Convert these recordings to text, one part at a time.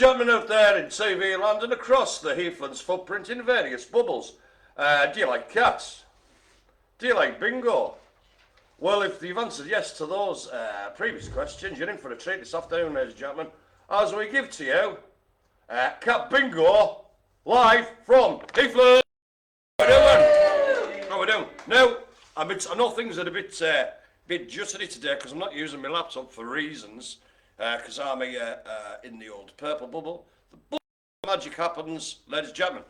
gentlemen out there in TV land and across the Heathlands footprint in various bubbles, do you like cats? Do you like bingo? Well, if you've answered yes to those previous questions, you're in for a treat this afternoon, ladies and gentlemen, as we give to you Cat Bingo live from Heathlands. How are we doing? Now, I know things are a bit jittery today because I'm not using my laptop for reasons, because I'm in the old purple bubble. The magic happens, ladies and gentlemen.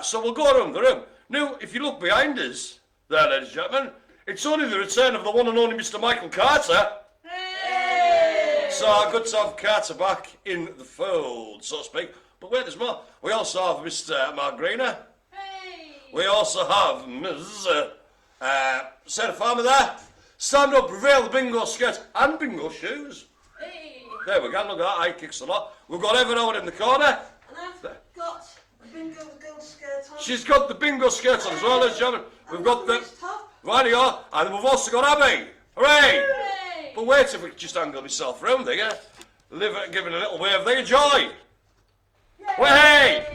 So we'll go around the room. Now, if you look behind us there, ladies and gentlemen, it's only the return of the one and only Mr. Michael Carter. Hey! So good to have Carter back in the fold, so to speak. But wait, there's more. We also have Mr. Mark Greener. Hey! We also have Ms. Sarah Farmer there. Stand up, reveal the bingo skirt and bingo shoes. Hey! There we go, look at that, high kicks a lot. We've got everyone in the corner. And I've got the bingo girl skirt on. She's got the bingo skirt on as well, ladies and gentlemen. We've got the... Right you are, and we've also got Abby. Hooray! Hooray! But wait, if we could just angle myself round there, giving a little wave there, joy! Way!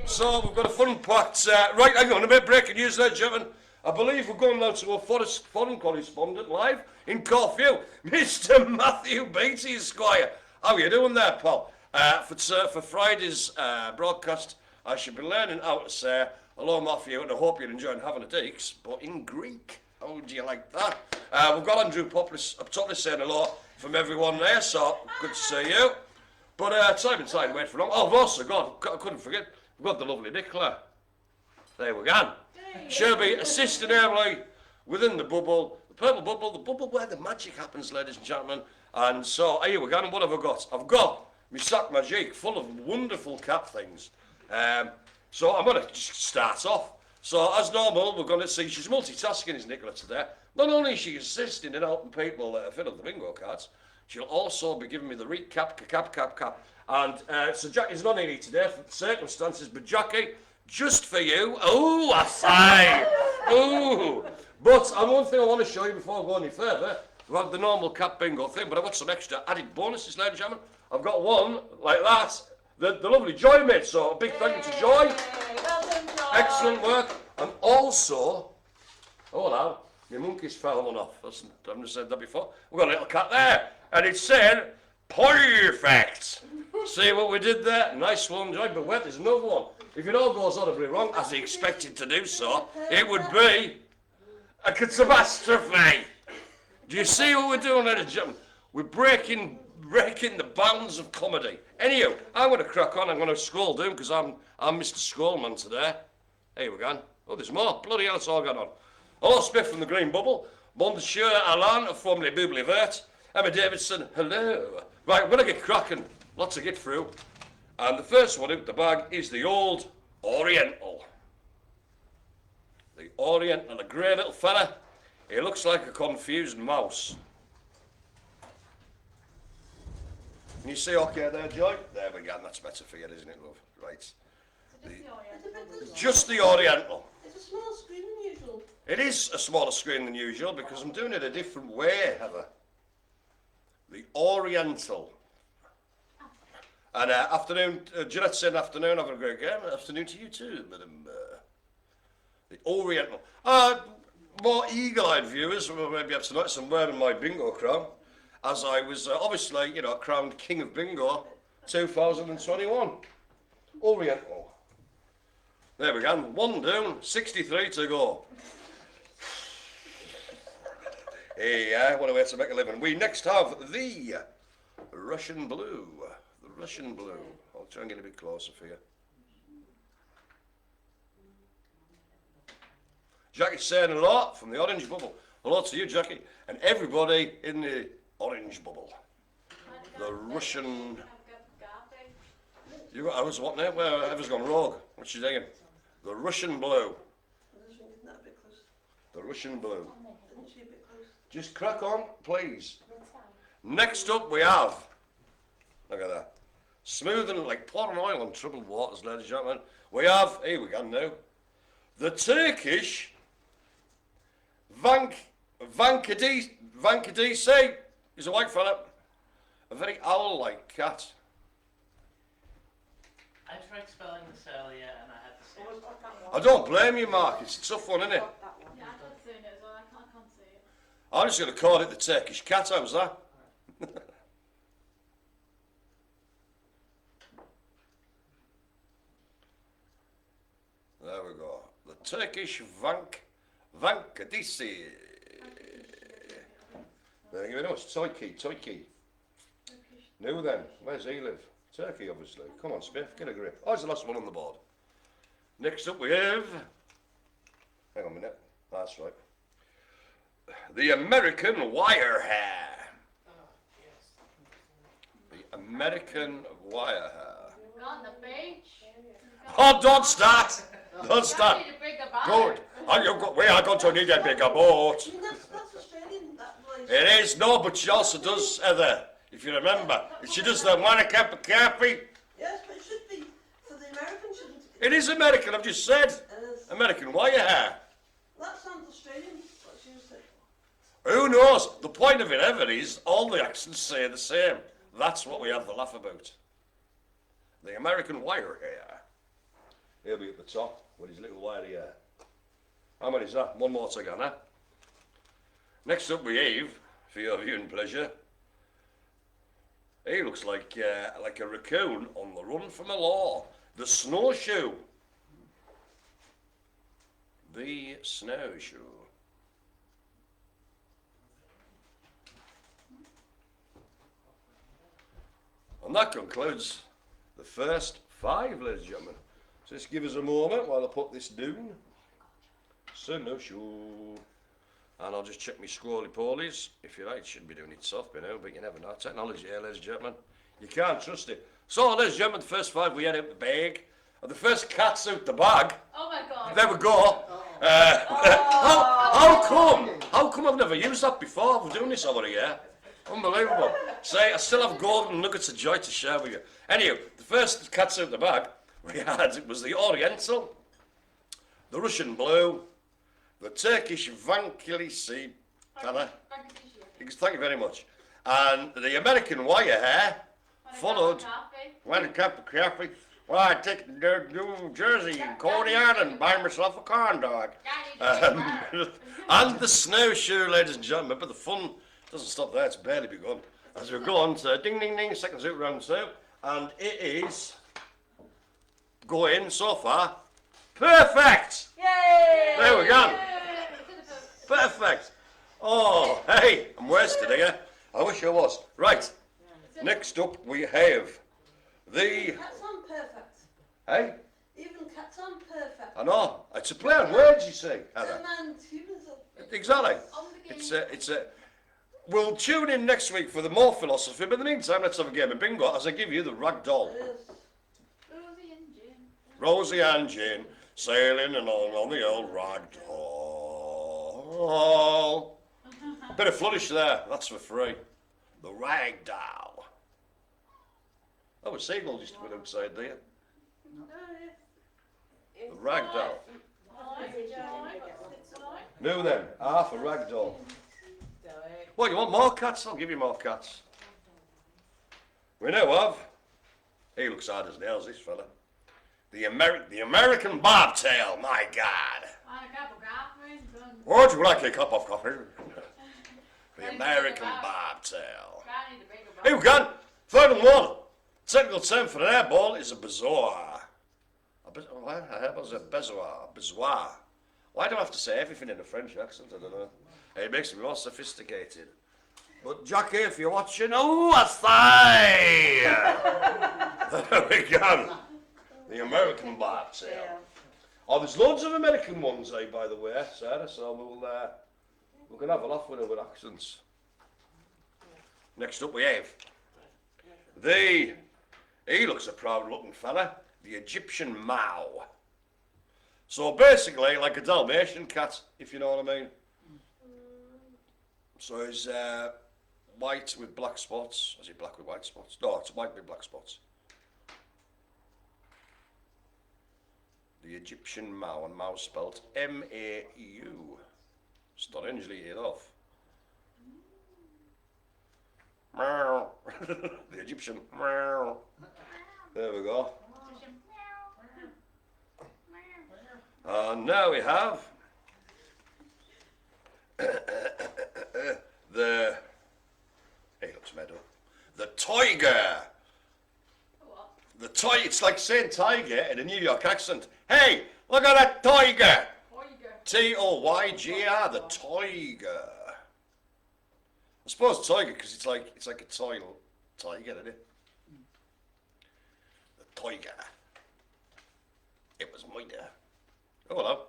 So we've got a fun packed, right, hang on a minute, breaking news there, gentlemen. I believe we're going now to a foreign correspondent live in Corfu, Mr. Matthew Beatty, Esquire. How are you doing there, pal? For Friday's broadcast, I should be learning how to say, hello, Matthew, and I hope you're enjoying having a deeks, but in Greek. How do you like that? We've got Andrew Poplis up top saying hello from everyone there, so good to see you. But time and time, wait for long. Oh, I've also got, I couldn't forget, we've got the lovely Nicola. There we go. She'll be assisting Emily within the bubble, the purple bubble, the bubble where the magic happens, ladies and gentlemen. And so, here we go, and what have I got? I've got my sac magique full of wonderful cat things. So I'm going to just start off. So as normal, we're going to see, she's multitasking, is Nicola, today. Not only is she assisting in helping people fill up the bingo cards, she'll also be giving me the recap, cap. And so Jackie's not in here today for circumstances, but Jackie, just for you. Oh, I say. Oh. But one thing I want to show you before I go any further, we've had the normal cat bingo thing, but I've got some extra added bonuses, ladies and gentlemen. I've got one like that. The lovely Joy made, so a big thank you to Joy. Well done, Joy. Excellent work. And also, oh no, my monkey's fallen off. I haven't said that before. We've got a little cat there, and it said, perfect. See what we did there? Nice one, Joy, but wait, there's another one. If it all goes horribly wrong, as he expected to do so, it would be a catastrophe. Do you see what we're doing, ladies and gentlemen? We're breaking the bounds of comedy. Anyhow, I'm going to crack on. I'm going to scroll down because I'm Mr. Scrollman today. Here we go. Oh, there's more. Bloody hell, it's all gone on. Hello, Spiff from the Green Bubble. Monsieur Alain, formerly Boobly Vert. Emma Davidson, hello. Right, I'm going to get cracking. Lots to get through. And the first one out the bag is the old Oriental. The Oriental, a grey little fella. He looks like a confused mouse. Can you see okay there, Joy? There we go, that's better for you, isn't it, love? Right. Just the Oriental. It's a smaller screen than usual. It is a smaller screen than usual because I'm doing it a different way, Heather. The Oriental. And afternoon, Jeanette said afternoon, having a great game. Afternoon to you too, Madam. The Oriental. More eagle-eyed viewers will maybe have to notice I'm wearing my bingo crown, as I was obviously, you know, crowned King of Bingo 2021. Oriental. There we go. One down, 63 to go. Yeah, what a way to make a living. We next have the Russian Blue. The Russian Blue. I'll try and get a bit closer for you. Jackie's saying a lot from the Orange Bubble. Hello to you, Jackie, and everybody in the Orange Bubble. The Russian... I was what now? Well, Ever's gone rogue. What's she saying? The Russian Blue. The Russian Blue. Just crack on, please. Next up we have, look at that, smooth and like pouring oil on troubled waters, ladies and gentlemen. We have, here we go now, the Turkish Vankadisi. He's a white fella, a very owl-like cat. I tried spelling this earlier and I had the same. Always got that I one. don't blame you, Mark. It's a tough one, isn't it? Got that one. Yeah, I can't see it as well. I can't see it. I'm just going to call it the Turkish cat. How's that? There we go. The Turkish Vankadisi. There you go. It's Toyki. Now then, where's he live? Turkey, obviously. Come on, Spiff, get a grip. Oh, it's the last one on the board. Next up we have... Hang on a minute. That's right. The American wire hair. The American wire hair. Go on the beach. Oh, don't start! Don't You start! need a bigger boat. Good. And you've got, we are going to need a bigger boat. That's Australian, that place. It is, no, but she also does, Heather, if you remember. She does the one cup of coffee. Yes, but it should be for the Americans, shouldn't it? It is American, I've just said. It is. American wire hair. That sounds Australian, what you said. Who knows? The point of it ever is all the accents say the same. That's what we have to laugh about. The American wire hair. He'll be at the top with his little wiry hair. How many is that? One more to go, huh? Next up we have, for your viewing pleasure, he looks like a raccoon on the run from a law. The snowshoe. The snowshoe. And that concludes the first 5, ladies and gentlemen. So just give us a moment while I put this down. Snowshoe. And I'll just check my scrolly-polies. If you like, should be doing it soft by now, but you never know. Technology here, ladies and gentlemen. You can't trust it. So, ladies and gentlemen, the first 5 we had out the bag. And the first cat's out the bag. Oh my god. There we go. How come I've never used that before? I've been doing this over a year. Unbelievable. Say, I still have golden nuggets of joy to share with you. Anyway, the first cats out the bag we had, it was the Oriental, the Russian Blue, the Turkish Vankilisi, thank you very much, and the American wire hair, followed, when a cup of coffee, well, I take New Jersey and Coney Island, buy myself a corn dog, and the snowshoe, ladies and gentlemen, but the fun doesn't stop there, it's barely begun. As we go on to ding ding ding, second suit round 2, and it is going so far perfect! Yay! There we go. Perfect. Oh, hey, I'm wasted here. I wish I was. Right, next up we have the... Cats aren't perfect. Hey, Even cats aren't perfect. I know, it's a play on words, you see, Heather. And humans are... Exactly. It's a... We'll tune in next week for the more philosophy, but in the meantime, let's have a game of bingo as I give you the rag doll. It is. Rosie and Jim. Rosie and Jane sailing along on the old rag doll. Bit of flourish there, that's for free. The rag doll. Oh, a seagull just went outside there. The rag doll. Now then, half a rag doll. Well, you want more cats? I'll give you more cats. We now have, he looks hard as nails, this fella. The American bobtail, my God. Want a cup of coffee? Would you like a cup of coffee? The American bobtail. Here we go. Final one. Technical term for an air ball is a bezoar. What? I heard it was a bezoar. Bezoar. Why do I have to say everything in a French accent? I don't know. It makes me more sophisticated. But Jackie, if you're watching, oh, a thigh! There we go. The American bobtail. Oh, there's loads of American ones, by the way, Sarah, so we're going to have a laugh with her with accents. Next up we have he looks a proud looking fella, the Egyptian Mao. So basically like a Dalmatian cat, if you know what I mean. So he's white with black spots. Is he black with white spots? No, it's white with black spots. The Egyptian Mao, and Mao spelled M-A-U. Strangely enough. The Egyptian. There we go. And now we have the, he looks made up, the tiger. What? The tiger, it's like saying tiger in a New York accent. Hey, look at that tiger. Tiger. T-O-Y-G-R, the tiger. I suppose tiger because it's like a tiger, isn't it? The tiger. It was my dad. Oh hello,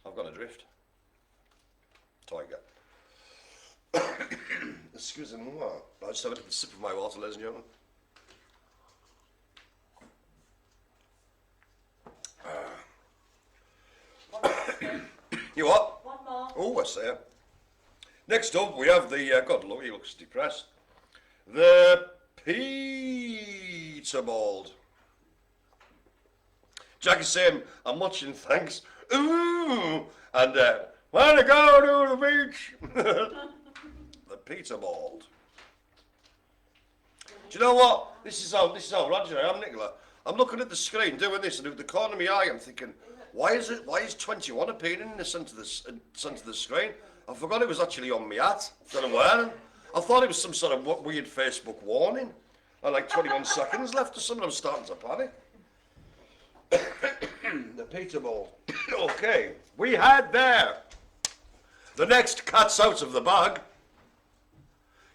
I've gone adrift. Tiger. Excuse me, I just have a sip of my water, ladies and gentlemen. You what? One more. Oh, I say. Next up, we have the, God look, he looks depressed. The pizza ball. Jack is saying, I'm watching, thanks. Ooh! And, wanna go to the beach? The pizza ball. Do you know what? This is how Roger I am, Nicola. I'm looking at the screen, doing this, and with the corner of my eye, I'm thinking, why is 21 appearing in the centre of the screen? I forgot it was actually on my hat that I'm wearing. I thought it was some sort of weird Facebook warning. I had like 21 seconds left or something. I'm starting to panic. The pizza ball. Okay, we had there. The next cat's out of the bag.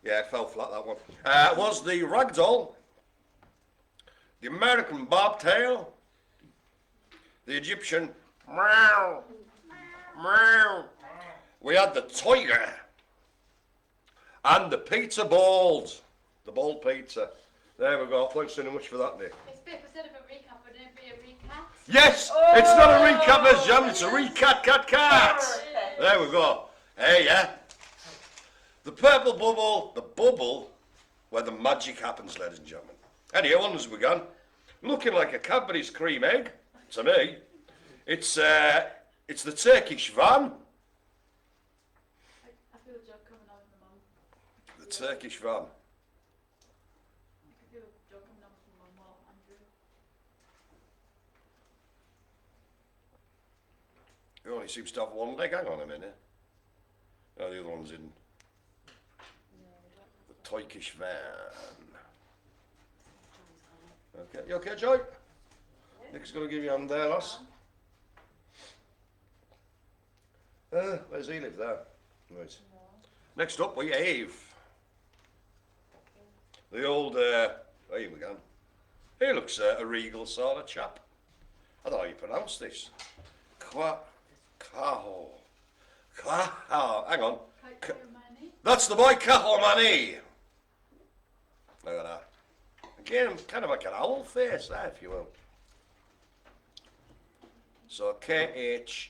Yeah, it fell flat, that one. Was the ragdoll, the American bobtail, the Egyptian meow, meow. We had the tiger and the pizza balls, the ball pizza. There we go. Thanks so much for that, Nick. It's Spiff, instead of a recap, would it be a recap? Yes, it's not a recap, Miss Jam. It's a cat. There we go. Hey, yeah. The purple bubble, the bubble where the magic happens, ladies and gentlemen. Anyway, on as we go. Looking like a Cadbury's cream egg to me. It's the Turkish van. I feel a joke coming out of my mum. The Turkish van. I feel a joke coming out of my mum while Andrew. He only seems to have one leg. Hang on a minute. Oh, the other one's in the Turkish van. Okay, you okay, Joy? Nick's going to give you a hand there, lass. Where's he live there? Right. Next up, we have the old, here we go. He looks a regal sort of chap. I don't know how you pronounce this. Caho. Hang on. That's the boy Kahomani. Look at that. Again, kind of like an owl face there, if you will. So K-H-E-O-M-A-N-E.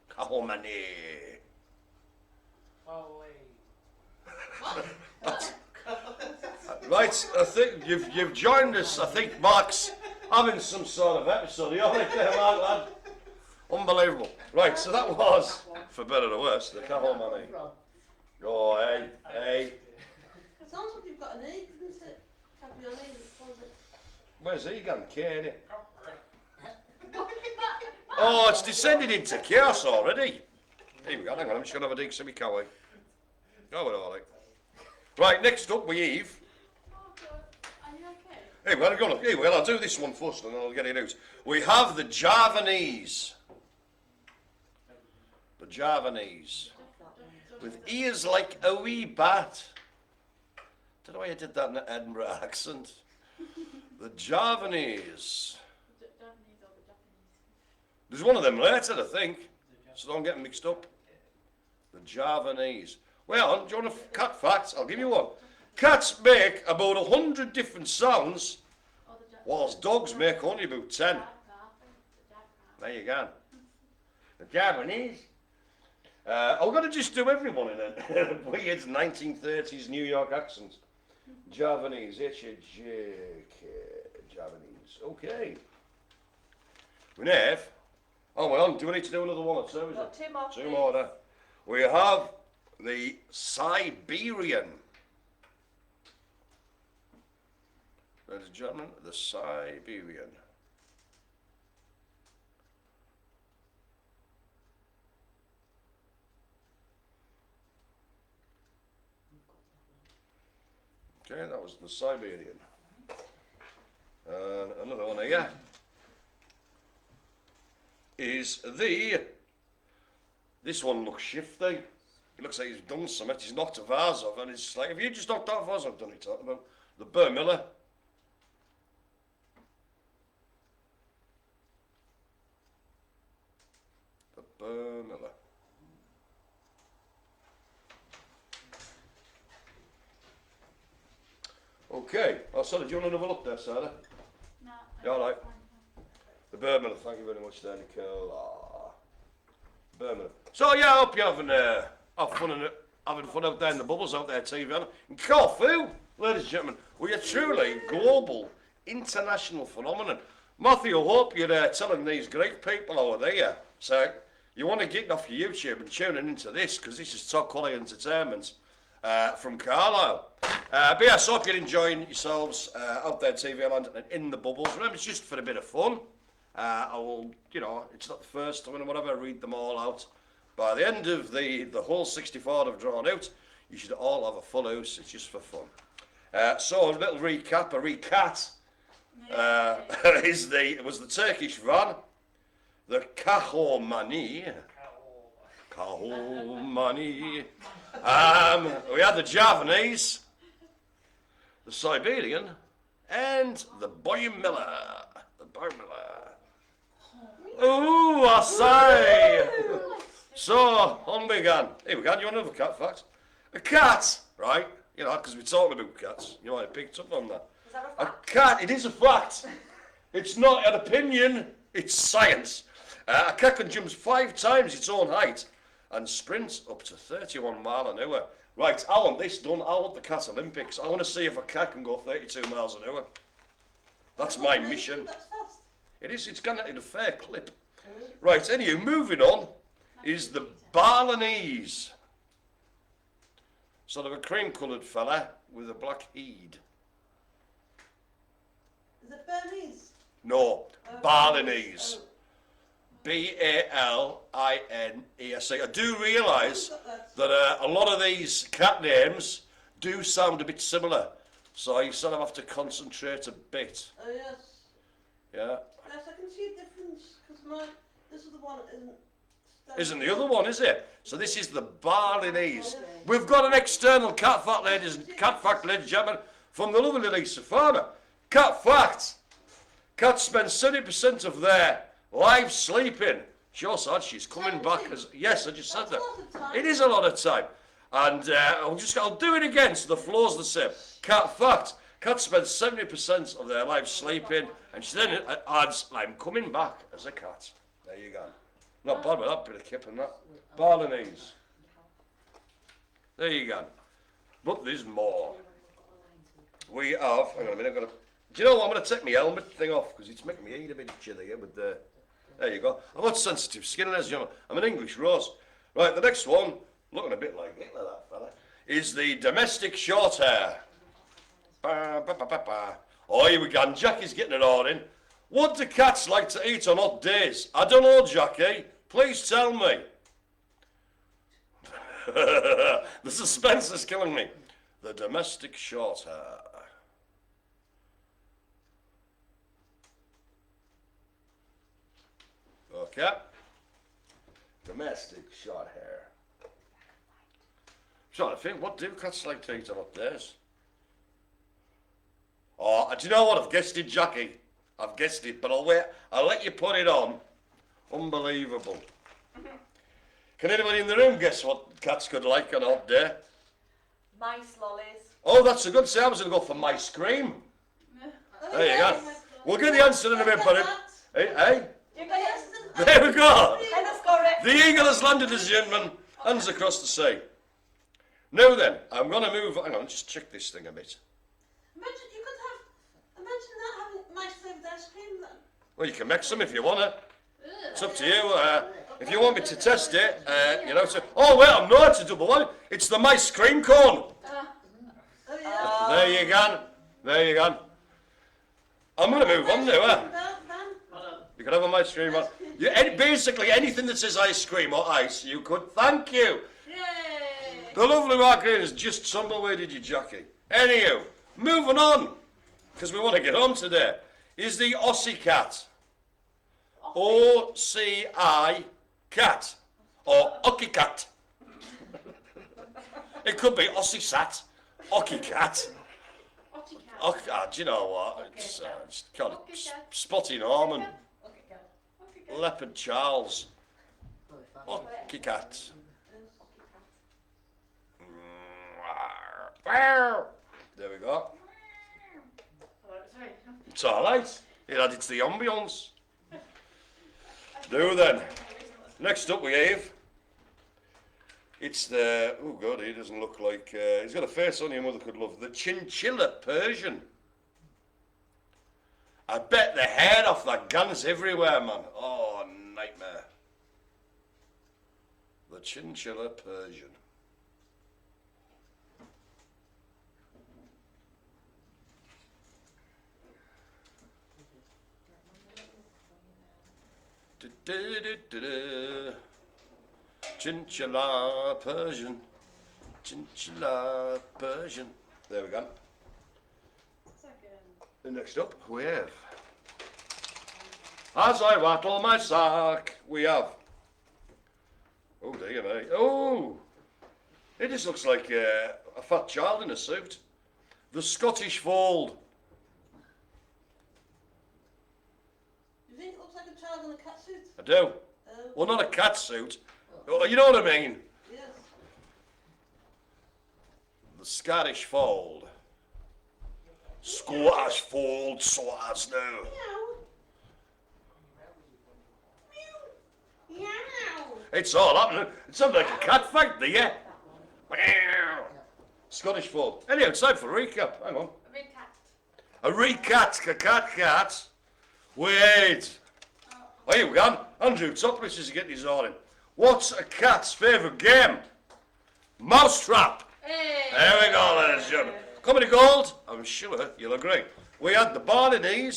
Kahomani. Oh, Right, I think you've joined us. I think Mark's having some sort of episode. You're right there, Mark, lad. Unbelievable. Right, so that was, for better or worse, the Kahomani. Oh, hey. It sounds like you've got an egg, doesn't it? Have your egg, was it? Where's he gone? Kenny? Oh, it's descended into chaos already. Here we go, hang on, I'm just going to have a dig some kawi. Oh, we're all right. Right, next up we have. Oh, God. Are you okay? Hey, well, I'll do this one first and then I'll get it out. We have the Javanese. The Javanese. With ears like a wee bat. Don't know why I did that in an Edinburgh accent. The Javanese. The Japanese or the Japanese? There's one of them later, I think. So don't get them mixed up. The Javanese. Well, do you want a cat fact? I'll give you one. Cats make about 100 different sounds, Or the whilst dogs make only about 10. There you go. The Japanese. I'm going to just do everyone in a weird 1930s New York accent. Javanese, H-A-J-K, Javanese. Okay. We have. Oh, well, do we need to do another one or two? Is Got it? two more, Two please. more there. We have the Siberian. Ladies and gentlemen, the Siberian. Okay, that was the Siberian. And another one here is this one looks shifty. It looks like he's done something. He's knocked a vase off, and it's like, if you just knocked that vase off, done it, talking about the Bird Miller. The Bird Miller. Okay. Oh, sorry, do you want to have a look there, Sarah? No. You all right? The Bird Miller, thank you very much there, Nicole. Ah, Bird Miller. So, yeah, I hope you're having fun out there in the bubbles out there, TV. And Corfu, ladies and gentlemen, we are truly global, international phenomenon. Matthew, I hope you're telling these great people over there, so you want to get off your YouTube and tuning into this, because this is top quality entertainment from Carlisle. But yes, I hope you're enjoying yourselves out there, TV land, and in the bubbles. Remember, it's just for a bit of fun. I will, it's not the first time, whatever, I read them all out. By the end of the whole 64 I've drawn out, you should all have a full house. It's just for fun. So a little recap, a recat. It was the Turkish van, the Kahomani. We had the Javanese, the Siberian, and the Boy Miller. The Boy Miller. Ooh, I say! So, on we go. Here we go. Do you want another cat fact? A cat, right? Because we're talking about cats. You might have picked up on that. Is that A cat, it is a fact. It's not an opinion, it's science. A cat can jump 5 times its own height and sprint up to 31 miles an hour. Right, I want this done. I want the Cat Olympics. I want to see if a cat can go 32 miles an hour. That's my mission. That's fast. It is, it's gone in a fair clip. Right, anyway, moving on is the Balinese. Sort of a cream-coloured fella with a black head. Is it Burmese? No, Oh, Balinese. oh. Balinese. I do realise Got that. that a lot of these cat names do sound a bit similar, so you sort of have to concentrate a bit. Oh yes. Yeah. Yes, I can see a difference because this is the one that isn't. Isn't the other one, is it? So this is the Balinese. We've got an external cat fact, ladies and gentlemen, from the lovely Lisa Farmer. Cat fact. Cats spend 70% of their lives sleeping. Sure, sad, she's coming back as... Yes, I just said That's that. a lot of time. It is a lot of time. And I'll do it again so the flow's the same. Cat fact. Cats spend 70% of their lives sleeping, and she then adds, I'm coming back as a cat. There you go. Not bad with that bit of kip and that. Balinese. There you go. But there's more. We have... Hang on a minute, do you know what? I'm going to take my helmet thing off because it's making me eat a bit chilly here with the... There you go. I've got sensitive skin, ladies and gentlemen. I'm an English rose. Right, the next one, looking a bit like Hitler, that fella, is the domestic short hair. Ba, ba, ba, ba, ba. Oh, here we go. And Jackie's getting it all in. What do cats like to eat on hot days? I don't know, Jackie. Please tell me. The suspense is killing me. The domestic short hair. Okay. Domestic short hair. Trying to think, what do cats like to eat on hot days? Oh, do you know what? I've guessed it, Jackie. I've guessed it, but I'll wait. I'll let you put it on. Unbelievable. Can anybody in the room guess what cats could like on a hot day? Mice lollies. Oh, that's a good say. I was going to go for mice cream. There you go. We'll get the answer in a bit, but hey. You got it? There we go. And I score it. The eagle has landed, ladies and gentlemen. Hands across the sea. Now then, I'm going to move. Hang on, just check this thing a bit. Imagine that having mice flavoured ice cream then. Well, you can make some if you want to. It's up to you. If you want me to test it, so, oh, well, no, it's a double one. It's the mice cream cone. Oh yeah. There you go. There you go. I'm going to move on now. You can have a ice cream one. Basically, anything that says ice cream or ice, you could. Thank you. Yay! The lovely Margarine has just tumbleweeded you, Jackie. Anywho, Moving on, because we want to get on today, is the Aussie cat. O-C-I cat. Or Occy cat. It could be Aussie sat, Occy cat. Otty cat. Do you know what? It's kind of Occy cat. Spotty Norman, Okay, go. Otty cat. Leopard Charles, Occy cat. There we go. Sorry. It's alright. It added to the ambience. Do then. Next up we have. It's the. Oh god, he doesn't look like. He's got a face on your mother could love. The chinchilla Persian. I bet the hair off that gun's everywhere, man. Oh, nightmare. The chinchilla Persian. Chinchilla Persian. Chinchilla Persian. There we go. And next up we have. As I rattle my sack, we have. Oh dear me. Oh! It just looks like a fat child in a suit. The Scottish Fold. You think it looks like a child in a cat suit? I do. Well, not a cat suit. Oh, you know what I mean? Yes. The Scottish Fold. Scottish Fold, so as now. Meow. Meow. It's all happening. It sounds like a cat fight, do you? Scottish Fold. Anyway, it's time for a recap. Hang on. A recap, cat. Wait. Oh, here we go. Andrew Topless is getting his all in. What's a cat's favourite game? Mousetrap. Hey. There we go, ladies and gentlemen. Coming to gold, I'm sure you'll agree. We had the Barney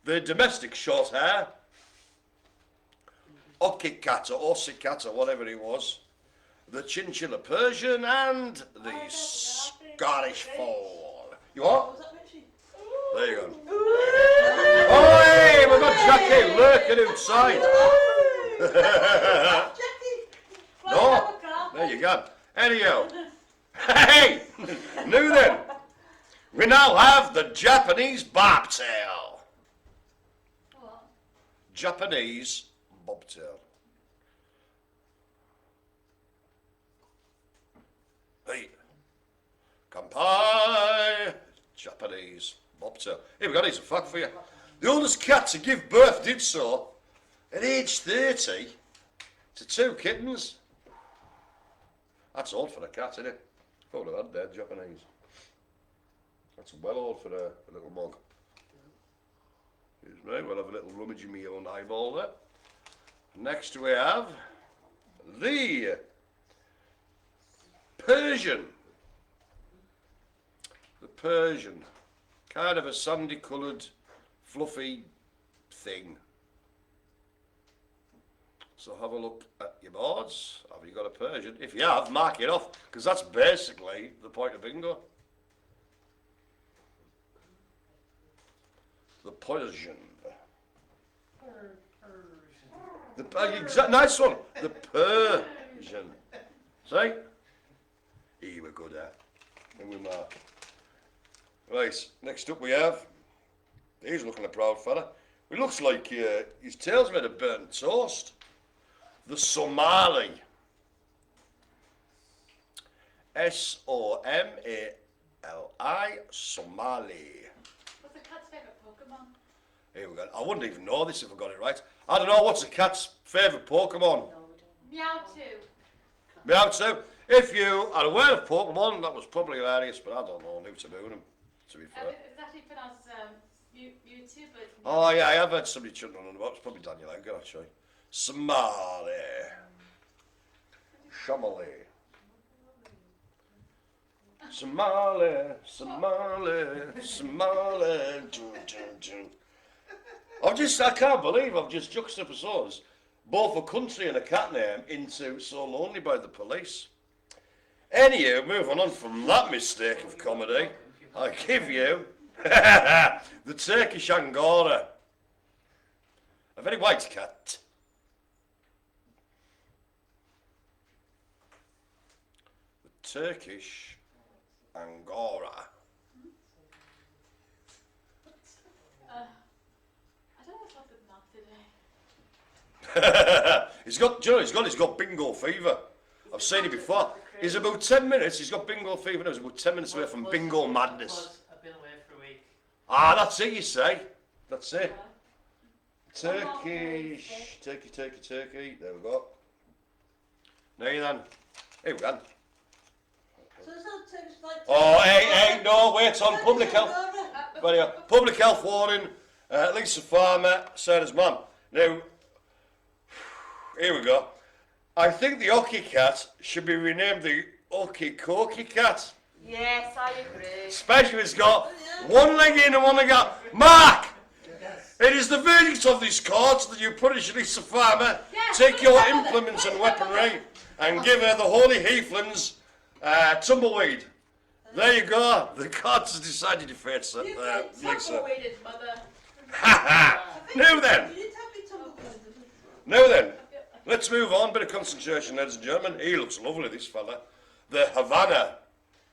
the domestic short hair, Occy cat or Aussie cat or whatever it was, the chinchilla Persian, and the Scottish Fold. You what? Was that Richie? There you go. Oh, hey, we've got Jackie lurking outside. Jackie! No, there you go. Anyhow, hey, new then. We now have the Japanese bobtail. What? Japanese bobtail. Hey, kampai. Japanese bobtail. Here we go, here's a fact for you. The oldest cat to give birth did so at age 30 to 2 kittens. That's old for a cat, isn't it? Thought of that dead Japanese. That's well old for a little mug. Excuse me, we'll have a little rummage in my own eyeball there. Next we have the Persian. The Persian. Kind of a sandy coloured, fluffy thing. So have a look at your boards. Have you got a Persian? If you have, mark it off, because that's basically the point of bingo. The Persian. Nice one. The Persian. See? Here we go there. And we mark. Right, next up we have. He's looking a proud fella. He looks like his tail's made of burnt toast. The Somali. S-O-M-A-L-I, Somali. What's the cat's favourite Pokemon? Here we go. I wouldn't even know this if I got it right. I don't know, what's a cat's favourite Pokemon? Meowth. Meowth. If you are aware of Pokemon, that was probably hilarious, but I don't know, new to doing them, to be fair. It's actually pronounced Mewtwo, but it's Oh yeah, I have heard somebody chuntering on about it. It's probably Daniel Edgar, actually. Somali. Somali. Somali, Somali, Somali. I can't believe I've just juxtaposed both a country and a cat name into So Lonely by the Police. Anywho, moving on from that mistake of comedy, I give you the Turkish Angora. A very white cat. The Turkish Angora. I don't know what's happened now today. he's got bingo fever. I've seen it before. He's about 10 minutes, he's got bingo fever now. He's about 10 minutes away from bingo madness. I've been away for a week. Ah, that's it, you say. That's it. Turkish. Turkey. There we go. Now then. Here we go. So it's not Turkish like Oh, hey, no, wait on. Public health. Right here. Public health warning. Lisa Farmer, Sarah's mum. Now, here we go. I think the Oki cat should be renamed the Oki Koki cat. Yes, I agree. Especially if it's got one leg in and one leg out. Mark! It is the verdict of this court that you punish Lisa Farmer, take your implements and weaponry, and give her the holy Heathlands tumbleweed. There you go. The court has decided to face Lisa. Tumbleweeded mother. Ha ha! Now then. You need to have me tumbleweed. Now then. Let's move on. Bit of concentration, ladies and gentlemen. He looks lovely, this fella. The Havana.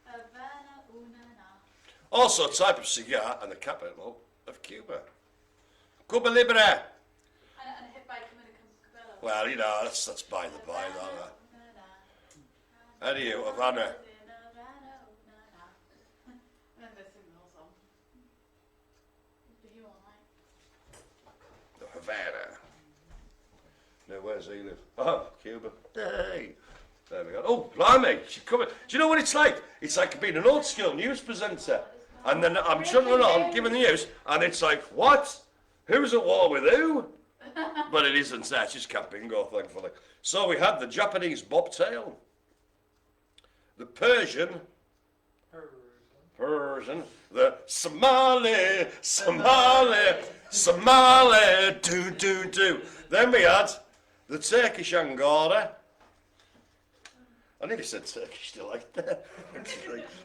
Havana, unana. Also a type of cigar and the capital of Cuba. Cuba Libre. And a hit by Dominican Cabello. Well, you know, that's by the by, that. Anywho, Havana. And then they sing the whole song. Do you all like? The Havana. Now, where's he live? Oh, Cuba. Hey. There we go. Oh, blimey, she's coming. Do you know what it's like? It's like being an old school news presenter. And then I'm chuntering on, giving the news, and it's like, what? Who's at war with who? But it isn't that, it's just Cat Bingo, thankfully. So we had the Japanese bobtail, the Persian, the Somali, do. Then we had the Turkish Angora. I nearly said Turkish delight there.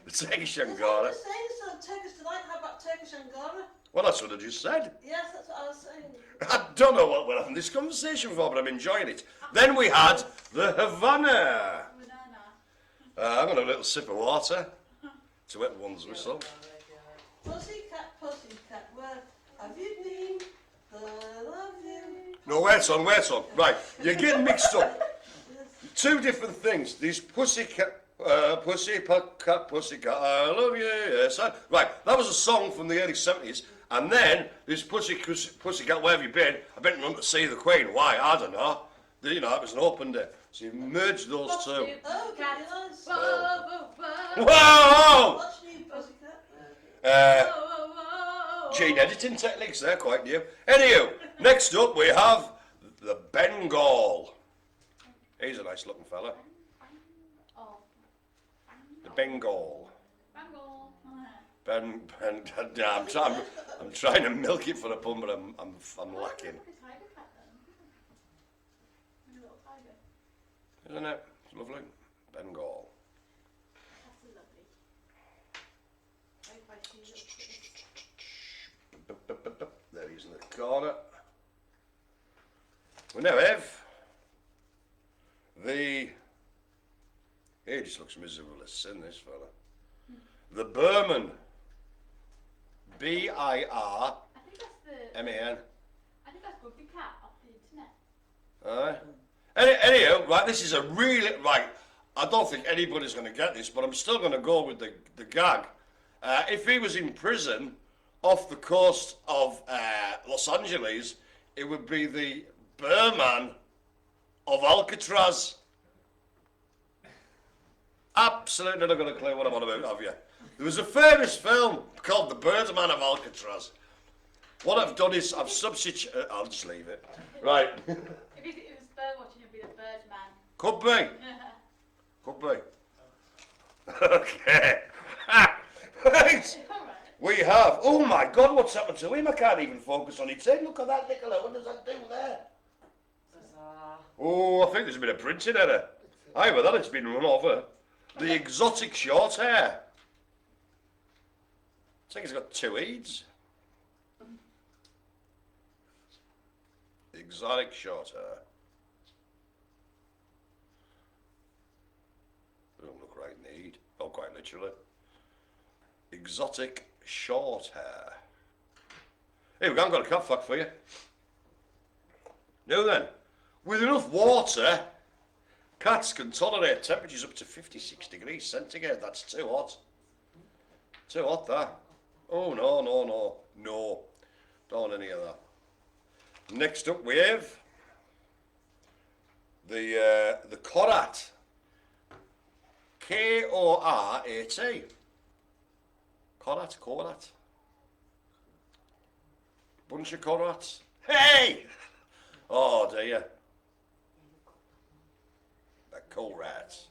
The Turkish Angora. That's what I was saying, it's not Turkish delight. How about Turkish Angora? Well, that's what I just said. Yes, that's what I was saying. I don't know what we're having this conversation for, but I'm enjoying it. Then we had the Havana. Banana. I'm going to have a little sip of water to wet one's whistle. Pussycat, where have you been? I love you. No, wait on. Right, you're getting mixed up. Two different things. These pussycat, I love you, yes. Right, that was a song from the early 70s. And then this pussycat, where have you been? I've been run to see the Queen. Why? I don't know. You know, it was an open day. So you merged those two. Oh, cat. Whoa, whoa, whoa. Whoa! What's new, Pussycat? Gene editing techniques, they're quite new. Anywho, next up we have the Bengal. He's a nice looking fella. Oh. The Bengal. Bangle. I'm trying to milk it for a pun, but I'm lacking. Look at tiger cat then. Like a little tiger. Isn't it? It's lovely. Bengal. That's lovely. Very feisty little critter. There he's in the corner. We now have the... He just looks miserable as sin, this fella. The Birman. B-I-R-M-A-N. I think that's the. I think that's Grumpy Cat off the internet. Anyhow, right, this is a really... Right, I don't think anybody's going to get this, but I'm still going to go with the gag. If he was in prison off the coast of Los Angeles, it would be the Bird Man of Alcatraz. Absolutely not got a clue what I'm on about, have you? There was a famous film called The Bird Man of Alcatraz. What I've done is I've substituted... I'll just leave it. Right. If it was bird watching, it'd be the Bird Man. Could be. Could be. Okay. Right. We have... Oh my God, what's happened to him? I can't even focus on his head. Look at that, Nicola. What does that do there? Bizarre. Oh, I think there's been a printing error. Either that, it's been run over. The exotic short hair. I think it's got 2 E's. Exotic short hair. Don't look right in the E'd. Oh, quite literally. Exotic short hair. Here we go, I've got a cat fact for you. Now then, with enough water, cats can tolerate temperatures up to 56 degrees centigrade. That's too hot. Too hot, that. Oh, no, no, no. No. Don't want any of that. Next up we have the korat. K-O-R-A-T. Korat, korat. Bunch of korats. Hey! Oh dear. The korats.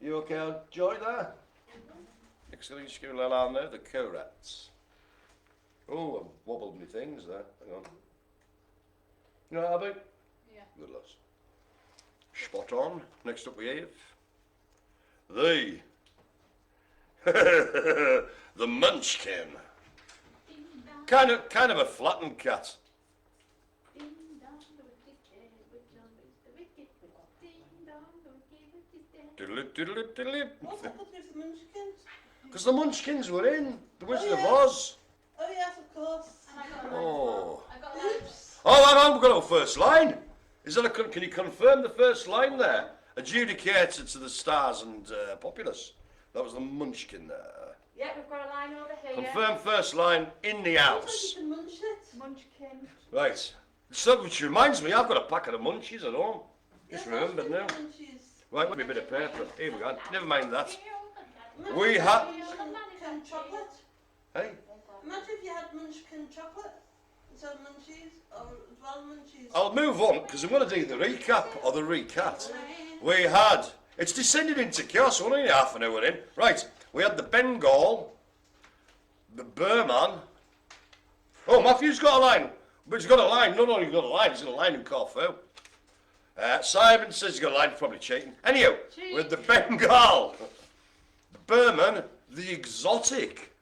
You okay, Joy, there? Next thing, just give a little arm there, the korats. Oh, I've wobbled my things there. Hang on. You know what, Abby? Yeah. Good lads. Spot on. Next up we have the the Munchkin. Kind of a flattened cat. Ding dong, the wicked cat, which one is the wicked cat? Ding dong, the wicked cat. Diddle-ip, diddle-ip, What's diddle-ip. happened with the Munchkins? Because the Munchkins were in The Wizard of yeah. Oz. Oh yes, of course. And I got a line. Oh. I got a line. Oops. Oh, hang on, we've got our first line. Is that can you confirm the first line there? Adjudicated to the stars and populace. That was the Munchkin there. Yeah, we've got a line over here. Confirm first line in the Looks like house. you can munch it. Munchkin. Right. So, which reminds me, I've got a packet of munchies at home. Just Yes, remembered now. munchies. Right, give me a bit of paper. Here we go. Never mind that. Imagine We if ha- you had Munchkin chocolate. Hey? Imagine if you had Munchkin chocolate instead of munchies, or as well munchies. I'll move on because I'm going to do the recap or the recat. We had, it's descended into chaos, we're only half an hour in. Right, we had the Bengal, the Burman. Oh, Matthew's got a line. But he's got a line, not only got a line, he's got a line in Corfu. Simon says he's got a line, he's probably cheating. Anyhow, with the Bengal, the Burman, the exotic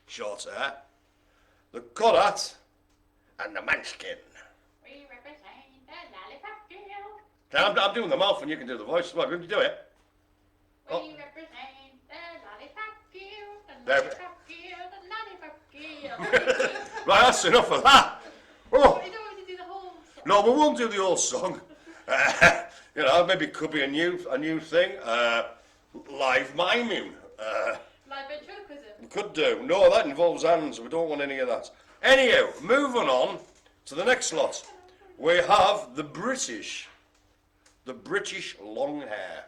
short hair, the Korat, and the Munchkin. We represent the lollipop girl. I'm doing the mouth and you can do the voice. Well, can you do it? We Oh. represent the lollipop girl. The There we- lollipop girl. The lollipop girl. Right, that's enough of that. Oh, We don't want to do the whole song. no, we won't do the whole song. You know, maybe it could be a new thing. Live miming. Live ventriloquism. We could do. No, that involves hands. We don't want any of that. Anyhow, moving on to the next lot. We have the British long hair.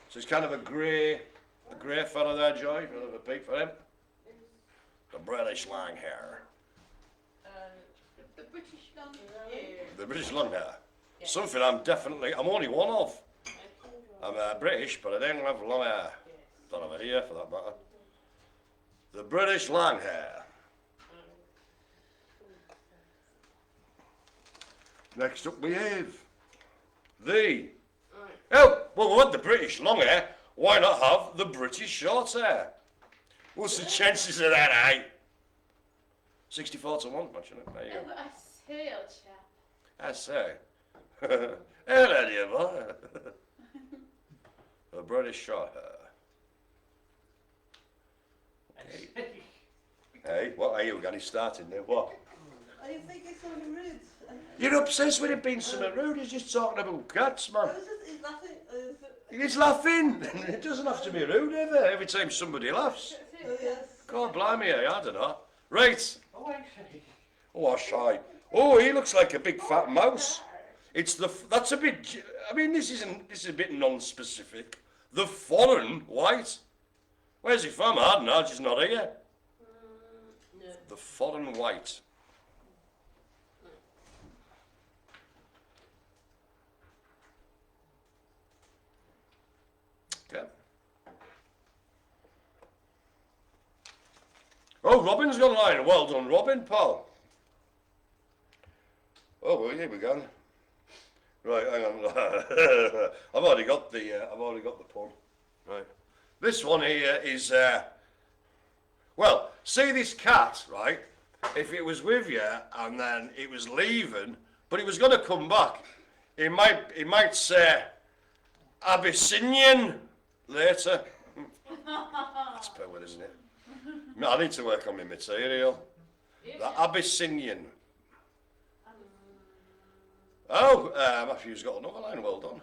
So it's kind of a grey fella there, Joy. You want to have a peek for him? The British long hair. The British long The British long hair. Something I'm only one of. I'm British, but I don't have long hair. Don't have a hair for that matter. The British long hair. Next up we have well, we want the British long hair. Why not have the British short hair? What's the chances of that, eh? 64 to 1, actually. There you go. Oh, I see, old chap. I say. Hello, dear boy. The British short hair. Okay. Hey, what are you getting started now? What? Are you thinking something rude? You're obsessed with it being something rude. He's just talking about cats, man. Oh, he's laughing. Is it? He's laughing. It doesn't have to be rude ever. Every time somebody laughs. Oh yes. God blimey, I don't know. Right. Oh, I see. Oh, shy. Oh, he looks like a big fat mouse. That's a bit. I mean, this is a bit non-specific. The foreign white. Where's he from? I don't know. She's not here. No. The foreign white. Okay. Oh, Robin's got a line. Well done, Robin, pal. Oh, well, here we go. Right, hang on. I've already got the pun. Right. This one here is well, see this cat, right? If it was with you and then it was leaving, but it was going to come back, it might say Abyssinian later. That's power, isn't it? No, I need to work on my material. The Abyssinian. Oh, Matthew's got another line, well done.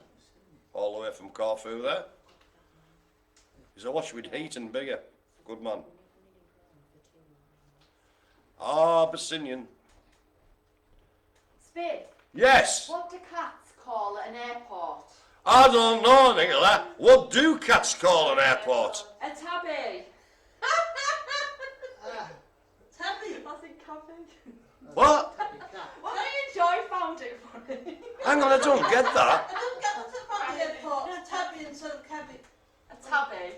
All the way from Corfu there. He's a wash with heat and bigger. Good man. Abyssinian. Spiff, Yes! what do cats call at an airport? I don't know, Nicola. What do cats call an airport? A tabby. Tabby. That's in cabbage. What? Well, Joy found it funny. Hang on, I don't get that. I don't get what's about the airport. Tabby instead of cabby. A tabby.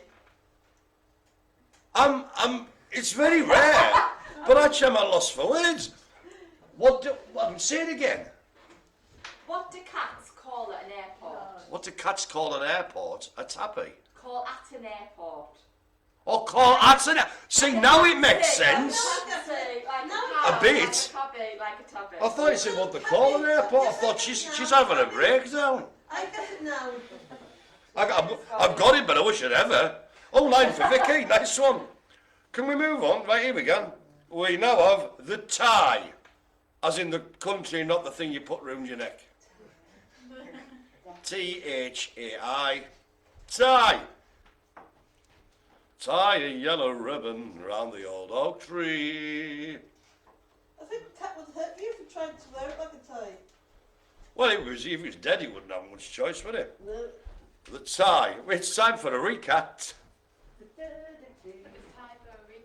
It's very rare, but actually I'm at loss for words. Say it again. What do cats call at an airport? What do cats call an airport? A tabby. Call at an airport. Or call at an See, now it makes sense. Like A bit. Like a tabby, like a tabby. I thought you said what they call an airport. I thought she's having a breakdown. I get it now. I've got it, but I wish I'd ever. Oh, line for Vicky. Nice one. Can we move on? Right, here we go. We now have the tie. As in the country, not the thing you put round your neck. T-H-A-I. Tie. Tie a yellow ribbon round the old oak tree. I think the cat would hurt you for trying to wear it like a tie. Well, if he was dead, he wouldn't have much choice, would he? No. The tie. It's time for a recap.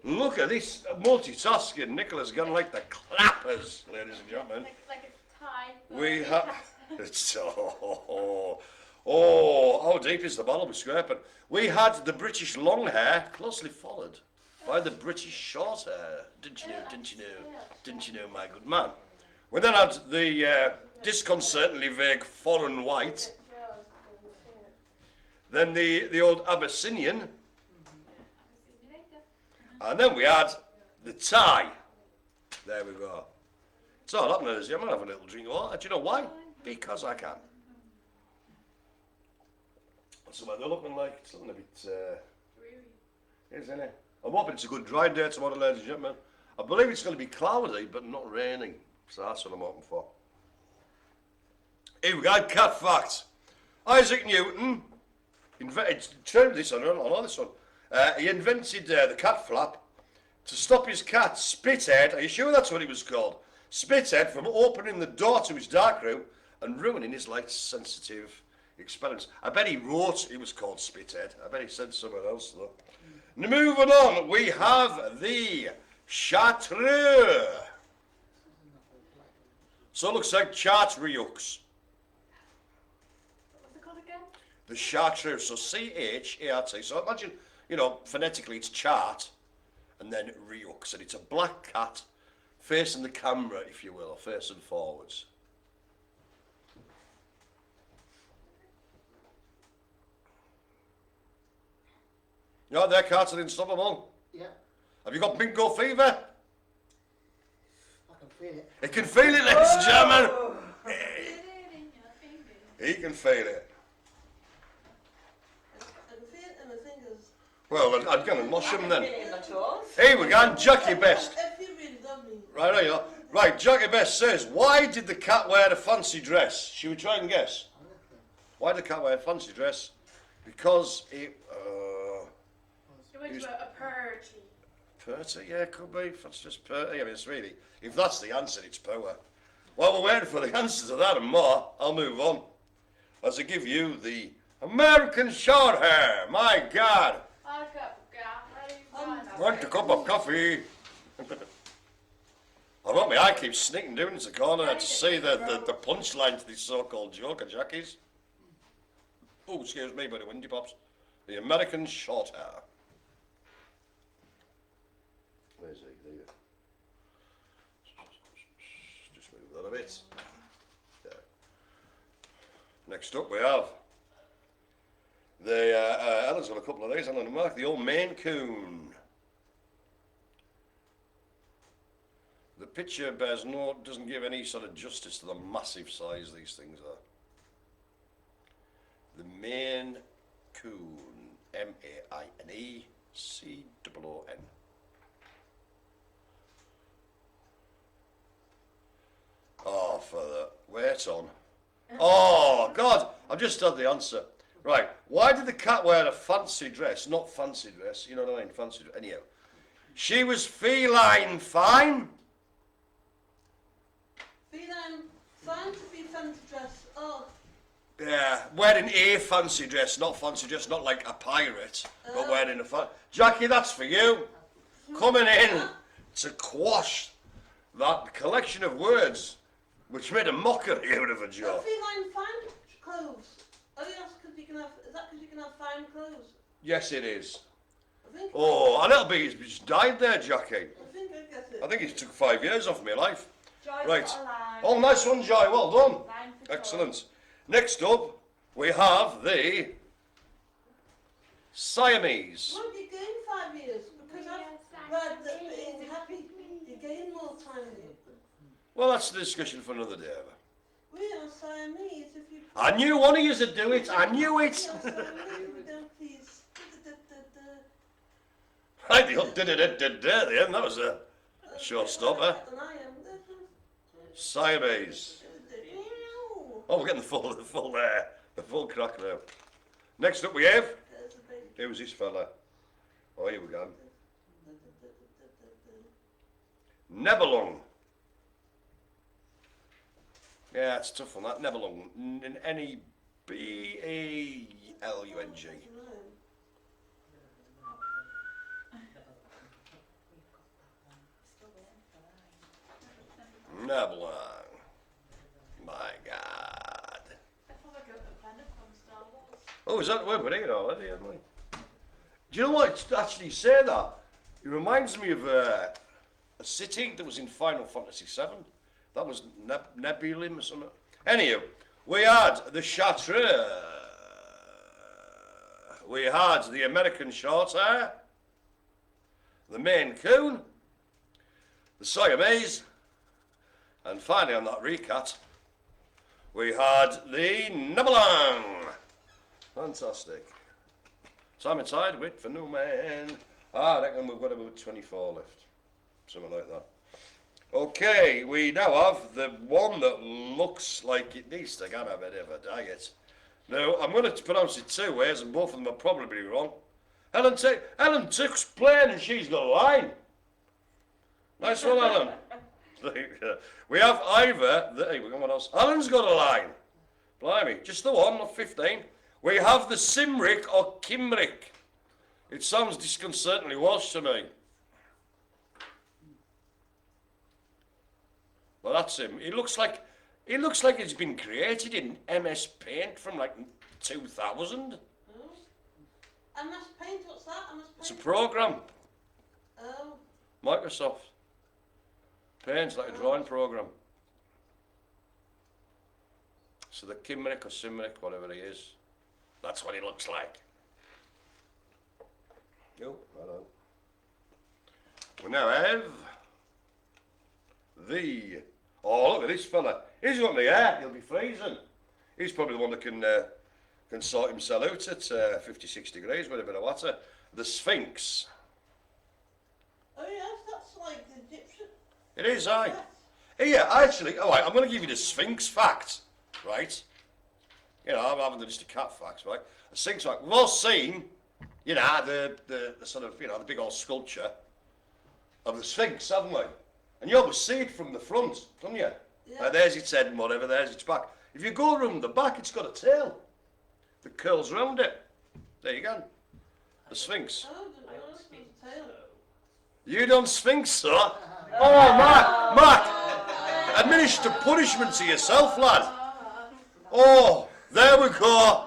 Look at this multitasking. Nicola's gone like the clappers, ladies and gentlemen. Like a tie. We have. How deep is the bottle we're scraping? We had the British long hair closely followed by the British short hair. Didn't you know? Didn't you know? Didn't you know, my good man? We then had the disconcertingly vague foreign white. Then the old Abyssinian. And then we had the tie. There we go. It's all happening, is it? I'm going to have a little drink of water. Do you know why? Because I can. What's the weather looking like? It's looking a bit... isn't it? I'm hoping it's a good dry day tomorrow, ladies and gentlemen. I believe it's going to be cloudy, but not raining. So that's what I'm hoping for. Here we go, cat fact. Isaac Newton invented... this one, I know this one. He invented the cat flap to stop his cat, Spithead, are you sure that's what he was called? Spithead from opening the door to his dark room and ruining his light-sensitive experiments. I bet he wrote it was called Spithead. I bet he said somewhere else, though. Now, moving on, we have the Chartreux. So it looks like Chartreux. What's it called again? The Chartreux, so C-H-A-R-T. So imagine, you know, phonetically it's chart and then Riux, and it's a black cat facing the camera, if you will, or facing forwards. You know, their cards are unstoppable. Yeah, Have you got bingo fever? I can feel it. He can feel it, ladies and gentlemen. Put it in your finger. He can feel it. I can feel it in my fingers. Well, I'm going to mosh him then. In my toes. Here we go, Jackie Best. If you really love me. Right, there you are. Right, Jackie Best says, why did the cat wear a fancy dress? Should we try and guess? Why did the cat wear a fancy dress? Because it... You went to a purgy. Purty, yeah, could be. If it's just purty, I mean, it's really... If that's the answer, it's power. While we're waiting for the answer to that and more, I'll move on. As I give you the American short hair. My God. I've got Want a cup of coffee? I want my eye keeps sneaking down into the corner to see the punchline to this so-called joke of Jackie's. Oh, excuse me, but the windy pops. The American short hair. Where's he? There. Just move that a bit. There. Next up we have the, Ellen's got a couple of these, Ellen and Mark, the old Maine Coon. The picture doesn't give any sort of justice to the massive size these things are. The Maine Coon, M-A-I-N-E-C-O-O-N. Oh, for the wait on. Oh, God, I've just had the answer. Right, why did the cat wear a fancy dress? Not fancy dress, you know what I mean, fancy dress. Anyhow, she was feline fine. Feline fine to be fancy dress. Oh, Yeah, wearing a fancy dress, not like a pirate, but wearing a Jackie, that's for you. Coming in to quash that collection of words which made a mockery out of a joke. feline fine clothes. Oh yes, because you can have. Is that because you can have fine clothes? Yes, it is. I think. Oh, a little bit, he's just died there, Jackie. I think I get it. I think he took 5 years off my life. Joy's Right. got a line. Oh, nice one, Joy, well done. Line for Joy. Excellent. Next up, we have the Siamese. Won't you gain 5 years? Because I've read that being happy, you gain more time. Well, that's the discussion for another day. Eva. We are Siamese if you. I knew one of you would do it. I knew it. We are Siamese if we don't please. Right, the old did at the end. That was a short stopper. And I am. Siamese. Oh, we're getting the full crack now. Next up we have, There's a baby. who's this fella? Oh, here we go. Nebelung. Yeah, it's a tough one, that. Nebelung. N-E-B-A-L-U-N-G. Nebelung. My God. I thought I got the pen from Star Wars. Oh, is that the word? We're here already, haven't we? Do you know what? Actually, say that. It reminds me of a city that was in Final Fantasy VII. That was Nebulim or something. Anyway, we had the Chartreux. We had the American Shorthair. The Maine Coon. The Siamese. And finally on that recat, we had the Nebelung. Fantastic. Time and tide, wait for no man. I reckon we've got about 24 left. Something like that. Okay, we now have the one that looks like it needs to get a bit of a diet. Now, I'm going to pronounce it 2 ways, and both of them are probably wrong. Helen took's plain and she's got a line. Nice one, Helen. We have either, hey, we got one else. Alan's got a line. Blimey, just the one, not 15. We have the Simric or Kimric. It sounds disconcertingly Welsh to me. Well, that's him. He looks like it's been created in MS Paint from like 2000. MS Paint, what's that? MS Paint? It's a program. Oh. Microsoft. Paint's like a drawing program. So the Kimric or Simric, whatever he is, that's what he looks like. Oh, hello. We now have the. Oh, look at this fella. He's got the hair. He'll be freezing. He's probably the one that can sort himself out at 56 degrees with a bit of water. The Sphinx. Oh yes, that's like the Egyptian. It is, aye. Yes. Yeah, actually, all right, I'm going to give you the Sphinx fact, right? You know, I'm having just the cat facts, right? The Sphinx fact. We've all seen, you know, the sort of, you know, the big old sculpture of the Sphinx, haven't we? And you always see it from the front, don't you? Yeah. There's its head and whatever, there's its back. If you go around the back, it's got a tail that curls around it. There you go. The Sphinx. Oh, I didn't know this was a tail. You don't Sphinx, sir? Oh, Mark, administer punishment to yourself, lad. Oh, there we go.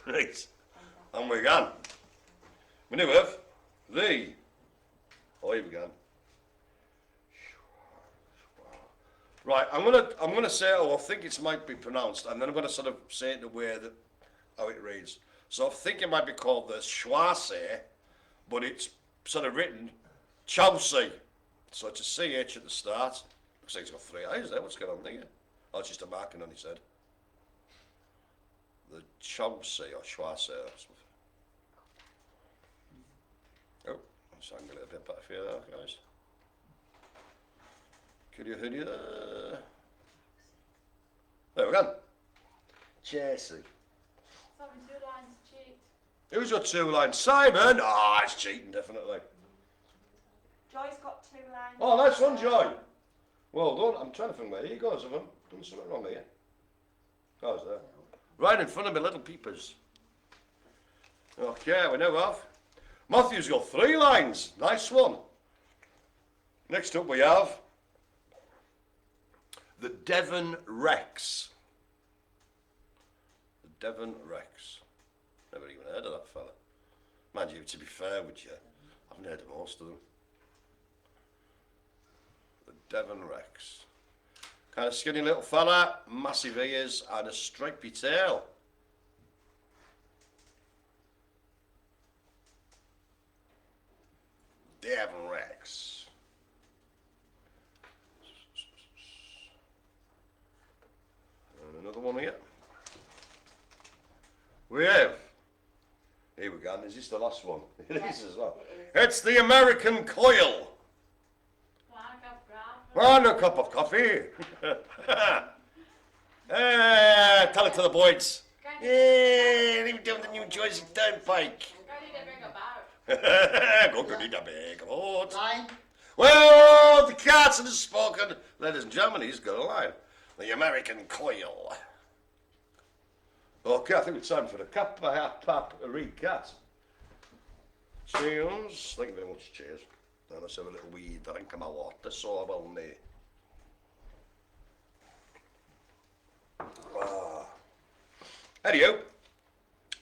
Right, and we gone. We now have the. Oh, here we go. Right, I'm gonna say it, or I think it might be pronounced, and then I'm gonna sort of say it in a way that how it reads. So I think it might be called the Schwasse, but it's sort of written Chelsea. So it's a CH at the start. Looks like it's got 3 eyes there. What's going on there? Oh, it's just a marking on his head. The Chelsea or Schwasse or something. Oh, let's angle it a bit better for you there, guys. Could you hear there? There we go. Chelsea. Sorry, 2 lines cheat. Who's your 2 lines? Simon! Ah, it's cheating, definitely. Joy's got 2 lines. Oh, nice one, Joy. Well done. I'm trying to think where he goes. Have I done something wrong here? Oh, there. Right in front of me, little peepers. Okay, we now have. Matthew's got 3 lines. Nice one. Next up we have the Devon Rex. The Devon Rex. Never even heard of that fella. Mind you, to be fair with you, I haven't heard of most of them. The Devon Rex. Kind of skinny little fella, massive ears and a stripy tail. Devon Rex. And another one here. We have. Here we go. And is this the last one? It is as well. It's the American Coil. And a cup of coffee. Tell it to the boys. Yeah, leave down the New Jersey Turnpike. Go need a big boat. Line. Well, the captain has spoken. Ladies and gentlemen, he's got a line. The American Coil. Okay, I think it's time for the cap recap. Cheers. Thank you very much, cheers. Now let's have a little wee drink of my water, so I will need. Anyhow,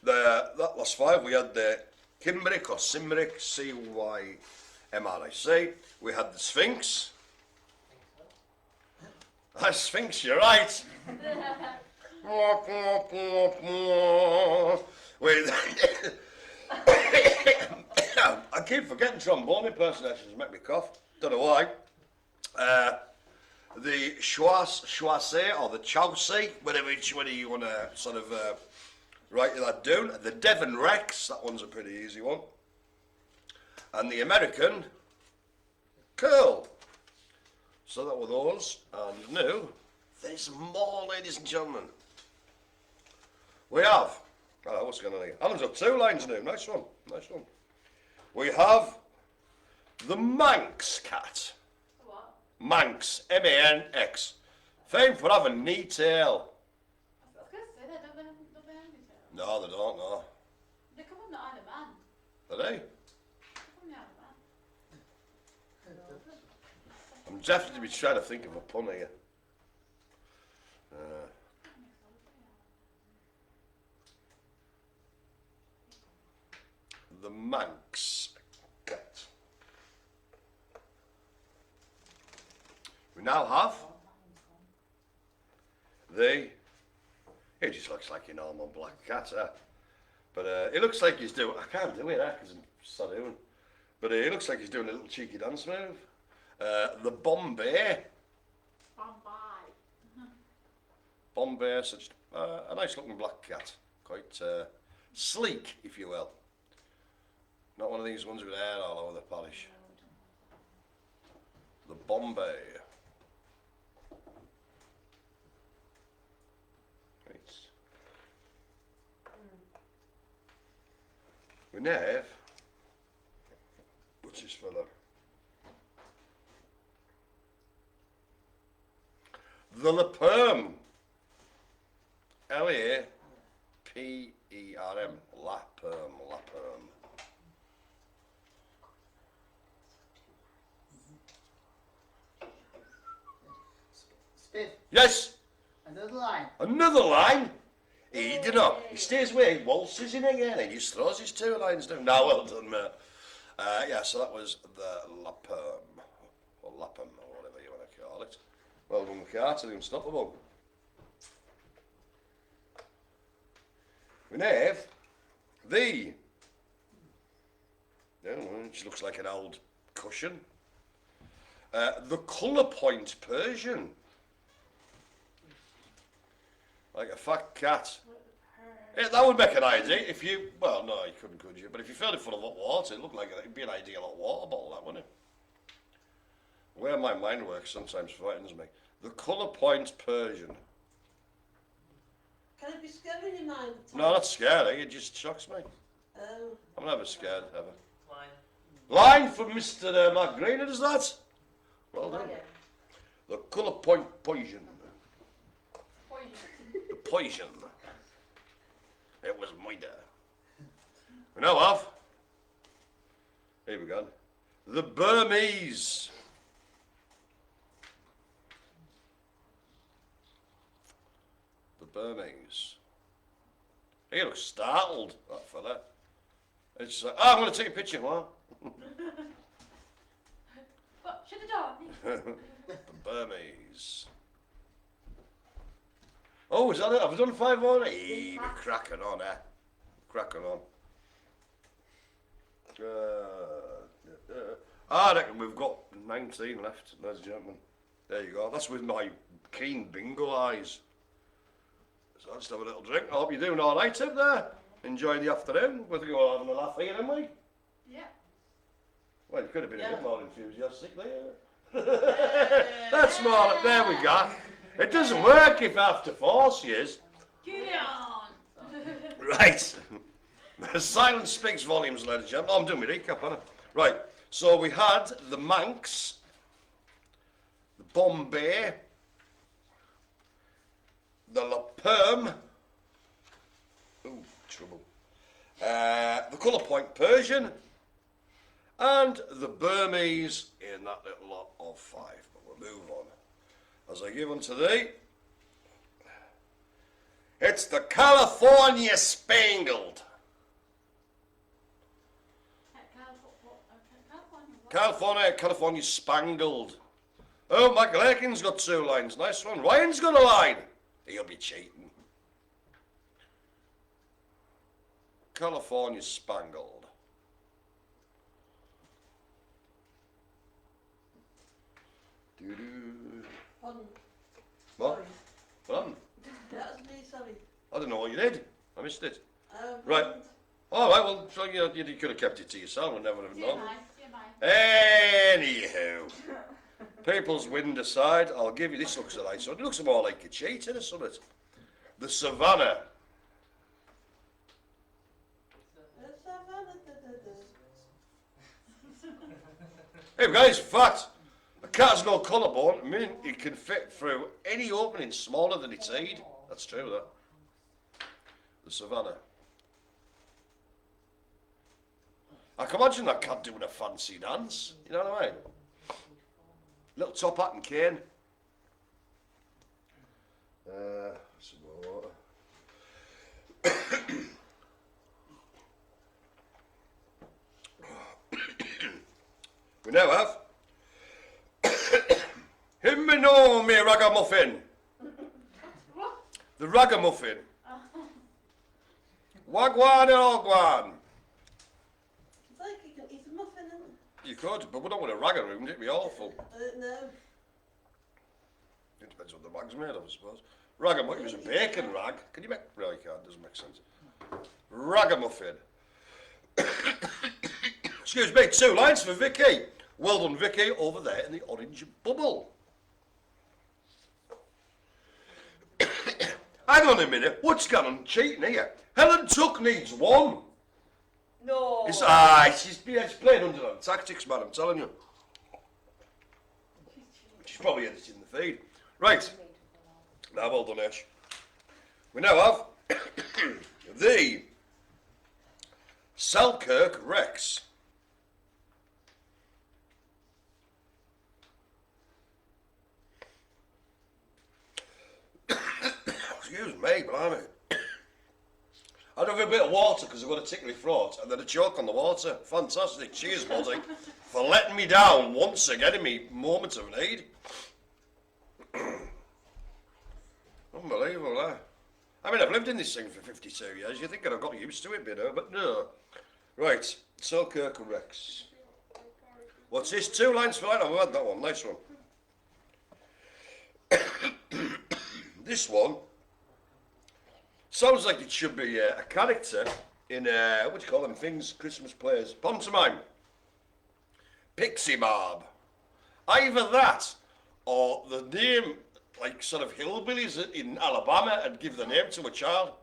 that last 5, we had the Cymric or Cymric, C-Y-M-R-I-C. We had the Sphinx. The Sphinx, you're right. I keep forgetting trombone impersonations make me cough. Don't know why. The Schwasse or the Chelsea, whatever you want to sort of write that down. The Devon Rex, that one's a pretty easy one. And the American Curl. So that were those. And now, there's more, ladies and gentlemen. We have. Oh, what's going on here? Alan's got 2 lines now. Nice one. Nice one. We have the Manx cat. What? Manx, M-A-N-X. Famed for having neat tail. I was going to say that, don't they have any tail? No, they don't, no. They come from the Isle of Man. Are they? They come from the Isle of Man. I'm definitely trying to think of a pun here. The Manx cat. We now have the. He just looks like your normal black cat, but it looks like he's doing. I can't do it because I'm so doing. But he looks like he's doing a little cheeky dance move. The Bombay. Bombay, such a nice looking black cat, quite sleek, if you will. Not one of these ones with hair all over the polish. The Bombay. Right. We now have, what's this fella? The Laperm. L-A-P-E-R-M. Laperm. Laperm. Spiff. Yes. Another line. Another line. He did not. He stays away. He waltzes in again. He just throws his 2 lines down. Now, well done, mate. Yeah, so that was the Laperm. Or Lapham, or whatever you want to call it. Well done, McCarthy, the unstoppable. We have the, which looks like an old cushion, the colour point Persian. Like a fat cat. Yeah, that would make an idea if you, well, no, you couldn't, could you? But if you filled it full of hot water, it looked like it'd be an ideal hot water bottle, that, wouldn't it? Where my mind works sometimes frightens me. The colour point Persian. Can it be scary in your mind? No, not scary, it just shocks me. Oh. I'm never scared, ever. Line. Line from Mr. Mark Green, is that? Well done. Brilliant. The colour point Persian. Poison. The poison. It was murder. We now have, here we go, the Burmese. The Burmese. He looks startled, that fella. It's like, I'm going to take a picture, what? What? Shut the door. The Burmese. Oh, is that it? Have we done 5 more? Hey, we're cracking on, eh? Cracking on. I reckon we've got 19 left, ladies and gentlemen. There you go. That's with my keen bingo eyes. So let's have a little drink. I hope you're doing all right up there. Enjoying the afternoon. We're all having a laugh here, aren't we? Yeah. Well, you could have been a bit more enthusiastic there. Yeah. That's more. There we go. It doesn't work if I have to force you. Get on. Right. The silence speaks volumes, ladies and gentlemen. Oh, I'm doing my recap, aren't I? Right. So we had the Manx, the Bombay, the La Perm, ooh, trouble, the colour point Persian, and the Burmese in that little lot of 5. But we'll move on. As I give unto thee, it's the California Spangled. California Spangled. Oh, Michael Aiken's got 2 lines. Nice one. Ryan's got a line. He'll be cheating. California Spangled. Doo-doo. Pardon. What? Sorry. What happened? That was me, sorry. I don't know what you did. I missed it. Um, Right. All right, well, so you could have kept it to yourself. We'd never have known. Bye. Anywho, people's wind aside, I'll give you, this looks a nice one. It looks more like a cheetah or something. The Savannah. Hey guys, fact, a cat's no collarbone, I mean, it can fit through any opening smaller than its head. That's true, that. The Savannah. I can imagine that cat doing a fancy dance, you know what I mean? Little top hat and cane. Some more water. We now have him me know me ragamuffin. What? The ragamuffin. Wagwan and ogwan. It's like you can eat a muffin, isn't it? You could, but we don't want a rag around, it'd be awful. No. It depends what the rag's made of, I suppose. Ragamuffin, it was a bacon rag. Can you make, no you can't, doesn't make sense. Ragamuffin. Excuse me, 2 lines for Vicky. Well done, Vicky, over there in the orange bubble. Hang on a minute, what's going on cheating here? Helen Tuck needs 1. No. She's playing under on tactics, man, I'm telling you. She's probably editing the feed. Right, now well done, Ash. We now have the Selkirk Rex. Excuse me, blimey. I'd have a bit of water because I've got a tickly throat and then a choke on the water. Fantastic. Cheers, buddy, for letting me down once again in me moment of need. lived in this thing for 52 years. You think I'd have got used to it, you know, but no. Right, Selkirk Rex. What's this? 2 lines for light? I've had that one. Nice one. This one sounds like it should be a character in, what do you call them things? Christmas plays. Pantomime. Pixie Barb. Either that, or the name, like sort of hillbillies in Alabama, and give the name to a child.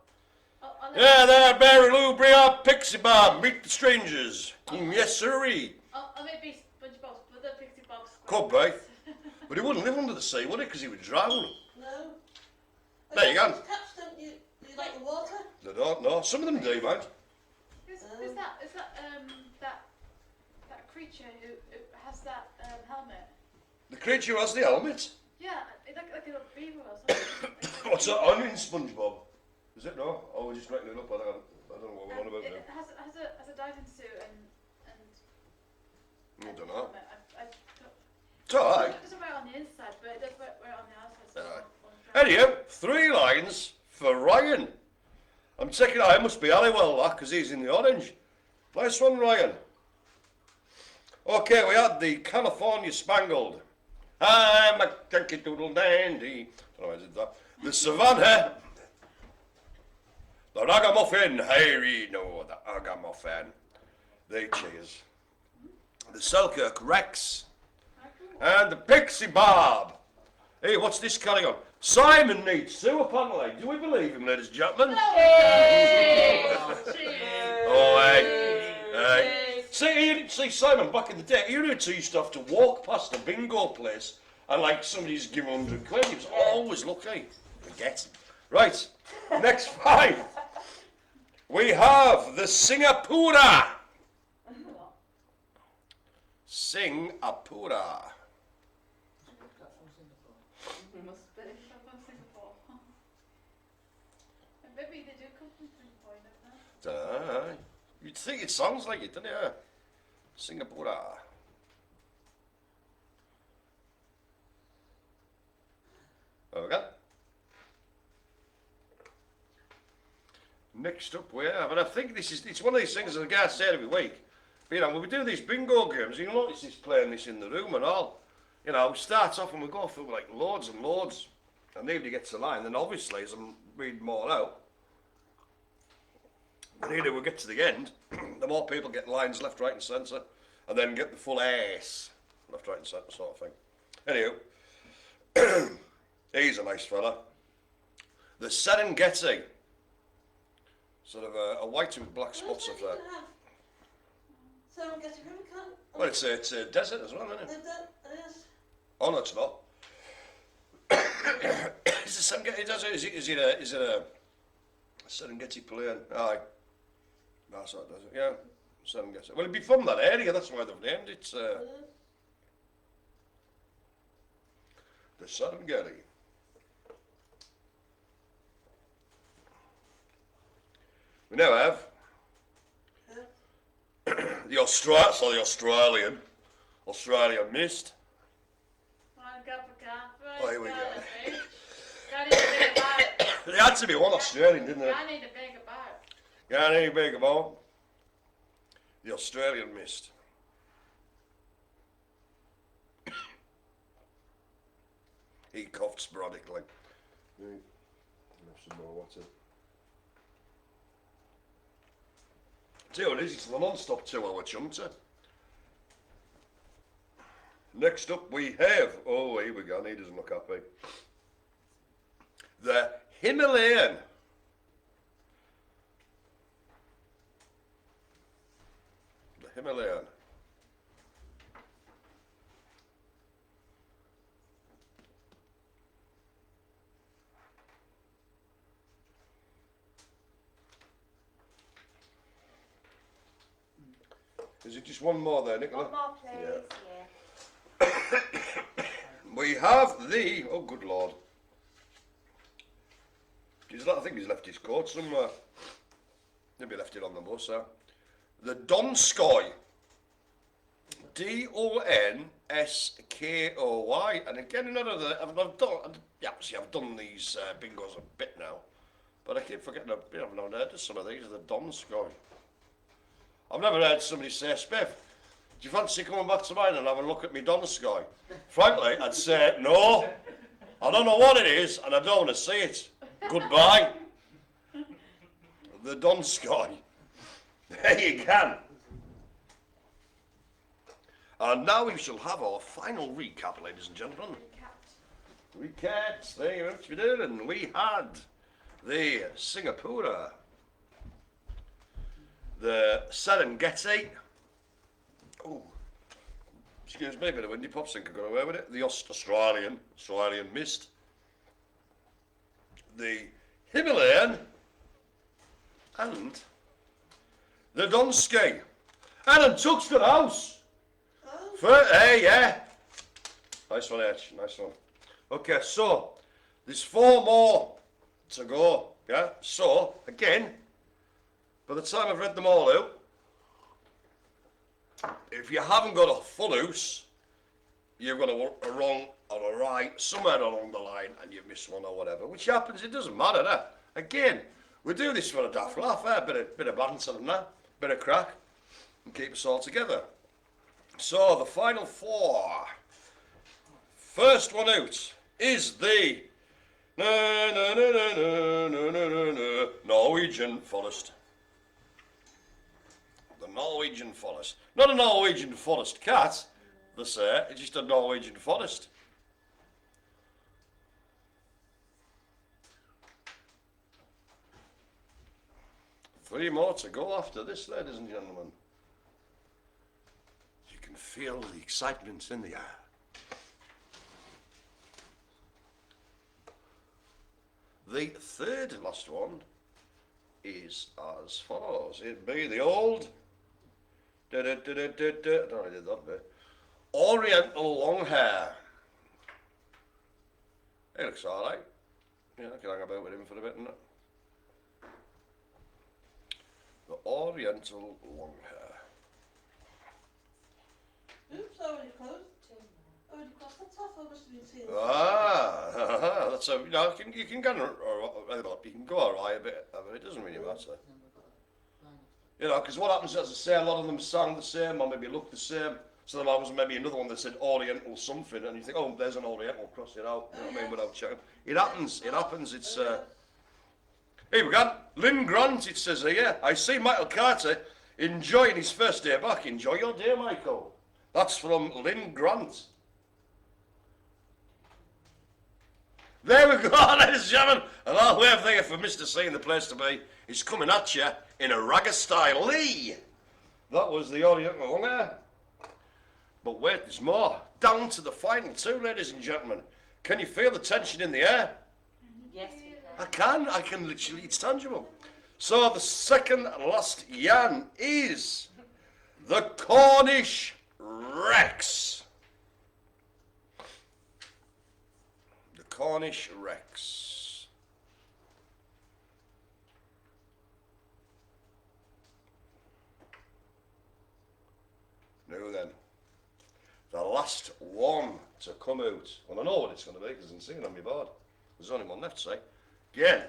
Yeah, there, Mary Lou, bring up Pixie Barb, meet the strangers. Yes, sirree. Or maybe SpongeBob's brother, Pixie Bob's Could be. But he wouldn't live under the sea, would he? Because he would drown. No. There you go. Cats don't you like the water? They don't know. Some of them do, mate. Is that creature who has that helmet? The creature has the helmet. Yeah, it's like a beaver or something. What's that on in SpongeBob? Is it no? Oh, we're just making it up. I don't know what we're on about It now. has a diving suit and I don't know. helmet. It's alright. It doesn't wear it on the inside, but it does wear it on the outside. So Anyhow, 3 lines for Ryan. I'm taking I must be Halliwell, that, because he's in the orange. Nice one, Ryan. Okay, we had the California Spangled. I'm a Yankee Doodle Dandy. I don't know how I did that. The Savannah. The Ragamuffin. Hey, no, the Ragamuffin. They cheers. The Selkirk Rex. And the Pixie Barb. Hey, what's this carrying on? Simon needs Sue, apparently. Do we believe him, ladies and gentlemen? Oh, hey. See, Simon, back in the day, you used to have to walk past a bingo place and, like, somebody's given 100 quid. He was always lucky. Forget. Right, next 5. We have the Singapura. Singapura. We must be. from Singapore. And maybe they do come from Singapore, don't they? You'd think it sounds like it, don't you? Singapura. Okay. Next up we have, and I think it's one of these things that the guy said every week. But, you know, when we do these bingo games, you notice he's playing this in the room and all. You know, we start off and we go through like loads and loads, and nobody gets a line. Then obviously, as I'm reading more out, the nearer we get to the end, the more people get lines left, right, and centre, and then get the full ace left, right, and centre sort of thing. Anywho, he's a nice fella. The Serengeti, sort of a white with black spots of that. So I'm getting river can't. Well, it's a desert as well, isn't it? It is. Oh no, it's not. Is the Serengeti desert? Is it a Serengeti plain? Aye. That's what it does. Yeah, Serengeti. Well, it'd be from that area. That's why they've named it. The Serengeti. We now have the Australian mist. Oh, here we go. There had to be one Australian, didn't there? I need a big about. Yeah, I need big about the Australian mist. He coughed sporadically. Have some more water. See what it is, it's the non-stop 2-hour chunter. Next up we have, oh here we go, he doesn't look happy. The Himalayan. The Himalayan. Is it just one more there, Nicola? One more, please. Yeah. We have the, oh good lord. I think he's left his coat somewhere. Maybe left it on the bus, huh? The Donskoy. Donskoy. And again, another, I've done these bingos a bit now. But I keep forgetting, I've not heard of some of these, the Donskoy. I've never heard somebody say, Spiff, do you fancy coming back to mine and have a look at me Donskoy? Frankly, I'd say, no, I don't know what it is and I don't want to see it. Goodbye. The Donskoy. There you can. And now we shall have our final recap, ladies and gentlemen. Recaps, there you what we did, and we had the Singapura, the Serengeti, oh, excuse me, a bit of windy pops, I think I got away with it, the Australian mist, the Himalayan, and the Donski. And Tuxton House. Hey, yeah. Nice one, H. Nice one. Okay, so there's 4 more to go. Yeah. So again, by the time I've read them all out, if you haven't got a full house, you've got a wrong or a right somewhere along the line, and you miss one or whatever. Which happens. It doesn't matter. Eh? Again, we do this for a daft laugh. Eh? Bit of banter and that, bit of crack, and keep us all together. So, the final 4. First one out is the Norwegian forest. The Norwegian forest. Not a Norwegian forest cat, they say, it's just a Norwegian forest. Three more to go after this, ladies and gentlemen. You can feel the excitement in the air. The third last one is as follows. It'd be the old I don't know, I did that bit. Oriental long hair. He looks alright. Yeah, I can hang about with him for a bit, innit? The Oriental long hair. Oops, already closed. Already crossed the top, I must have been seeing That's a, you know, you can go alright a bit, but it doesn't really matter. You know, because what happens, as I say, a lot of them sound the same or maybe look the same. So there was maybe another one that said Oriental something, and you think, oh, there's an Oriental, cross it out. You know what I mean? Without checking. It happens. It's. Here we go. Lynn Grant. It says here. I see Michael Carter enjoying his first day back. Enjoy your day, Michael. That's from Lynn Grant. There we go, ladies and gentlemen. And our way of thinking for Mr. C in the place to be is coming at you in a ragga style. Lee! That was the Oriental long hair. But wait, there's more. Down to the final 2, ladies and gentlemen. Can you feel the tension in the air? Yes, we can. I can literally, it's tangible. So the second last yarn is the Cornish Rex. The Cornish Rex. Now then, the last one to come out. Well, I know what it's going to be because I'm seeing on my board. There's only one left, say. Again,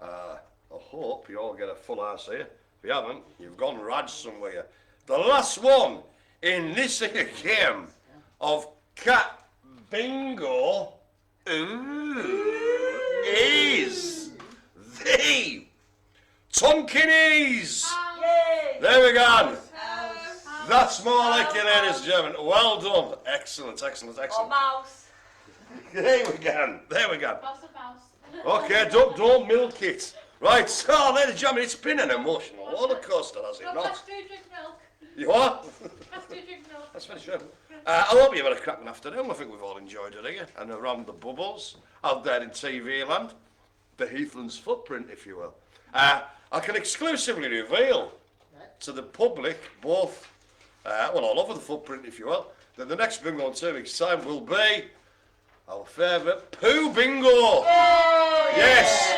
I hope you all get a full arse here. If you haven't, you've gone rad somewhere. The last one in this here game of Cat Bingo is the Tonkinese. There we go. That's more like it, ladies and gentlemen. Well done. Excellent, excellent, Or excellent. mouse. There we go. There we go. Mouse of mouse. Okay, don't milk it. Right, so ladies and gentlemen, it's been an emotional roller coaster, has it No, not? let's do drink milk. You what? Let's do drink milk. That's very true. I hope you've had a cracking afternoon. I think we've all enjoyed it here. And around the bubbles, out there in TV land, the Heathlands footprint, if you will. I can exclusively reveal to the public, both, well, all over the footprint, if you will, that the next bingo in 2 weeks' time will be our favourite Poo Bingo. Yes.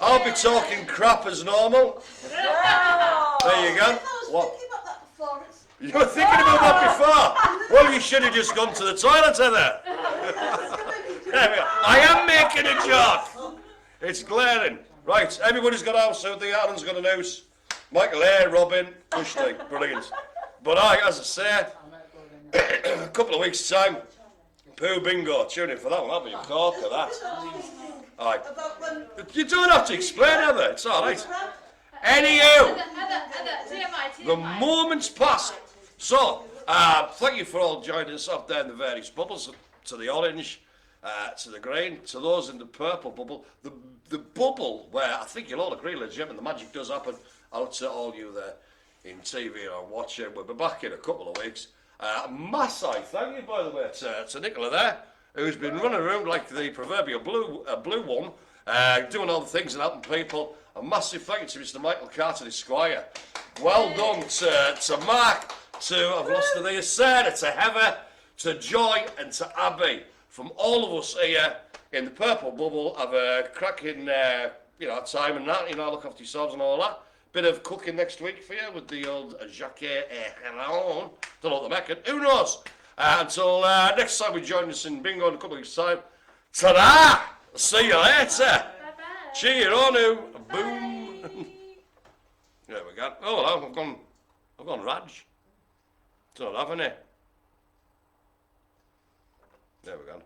I'll be talking crap as normal. There you go. What? You were thinking about that before? Well, you should have just gone to the toilet, Heather. There we go. I am making a joke. It's glaring. Right, everybody's got a house out there. Alan's got a house. Michael A, Robin, Kushti, brilliant. But as I say, a couple of weeks' time, Pooh Bingo, tune in for that one. That'll be a corker, that. Aye. About when You don't have to explain, Heather. It's all right. Anyhow, TMI. the moment's passed. So, thank you for all joining us up there in the various bubbles, to the orange, to the green, to those in the purple bubble. The bubble where I think you'll all agree, ladies and gentlemen, the magic does happen. Out to all you there in TV or watching. We'll be back in a couple of weeks. Massive thank you, by the way, to Nicola there, who's been running around like the proverbial blue one, doing all the things and helping people. A massive thank you to Mr. Michael Carter, Esquire. Well done to Mark, I've lost to the Sarah, to Heather, to Joy and to Abby. From all of us here in the purple bubble, have a cracking time and that, look after yourselves and all that. Bit of cooking next week for you with the old Jacques Helon. Don't know what they're making. Who knows? Until next time we join us in Bingo in a couple of weeks' time. Ta-da! See you later. Bye-bye. Cheer on, boom. There we go. Oh, well, I've gone Raj. Don't have any. There we go.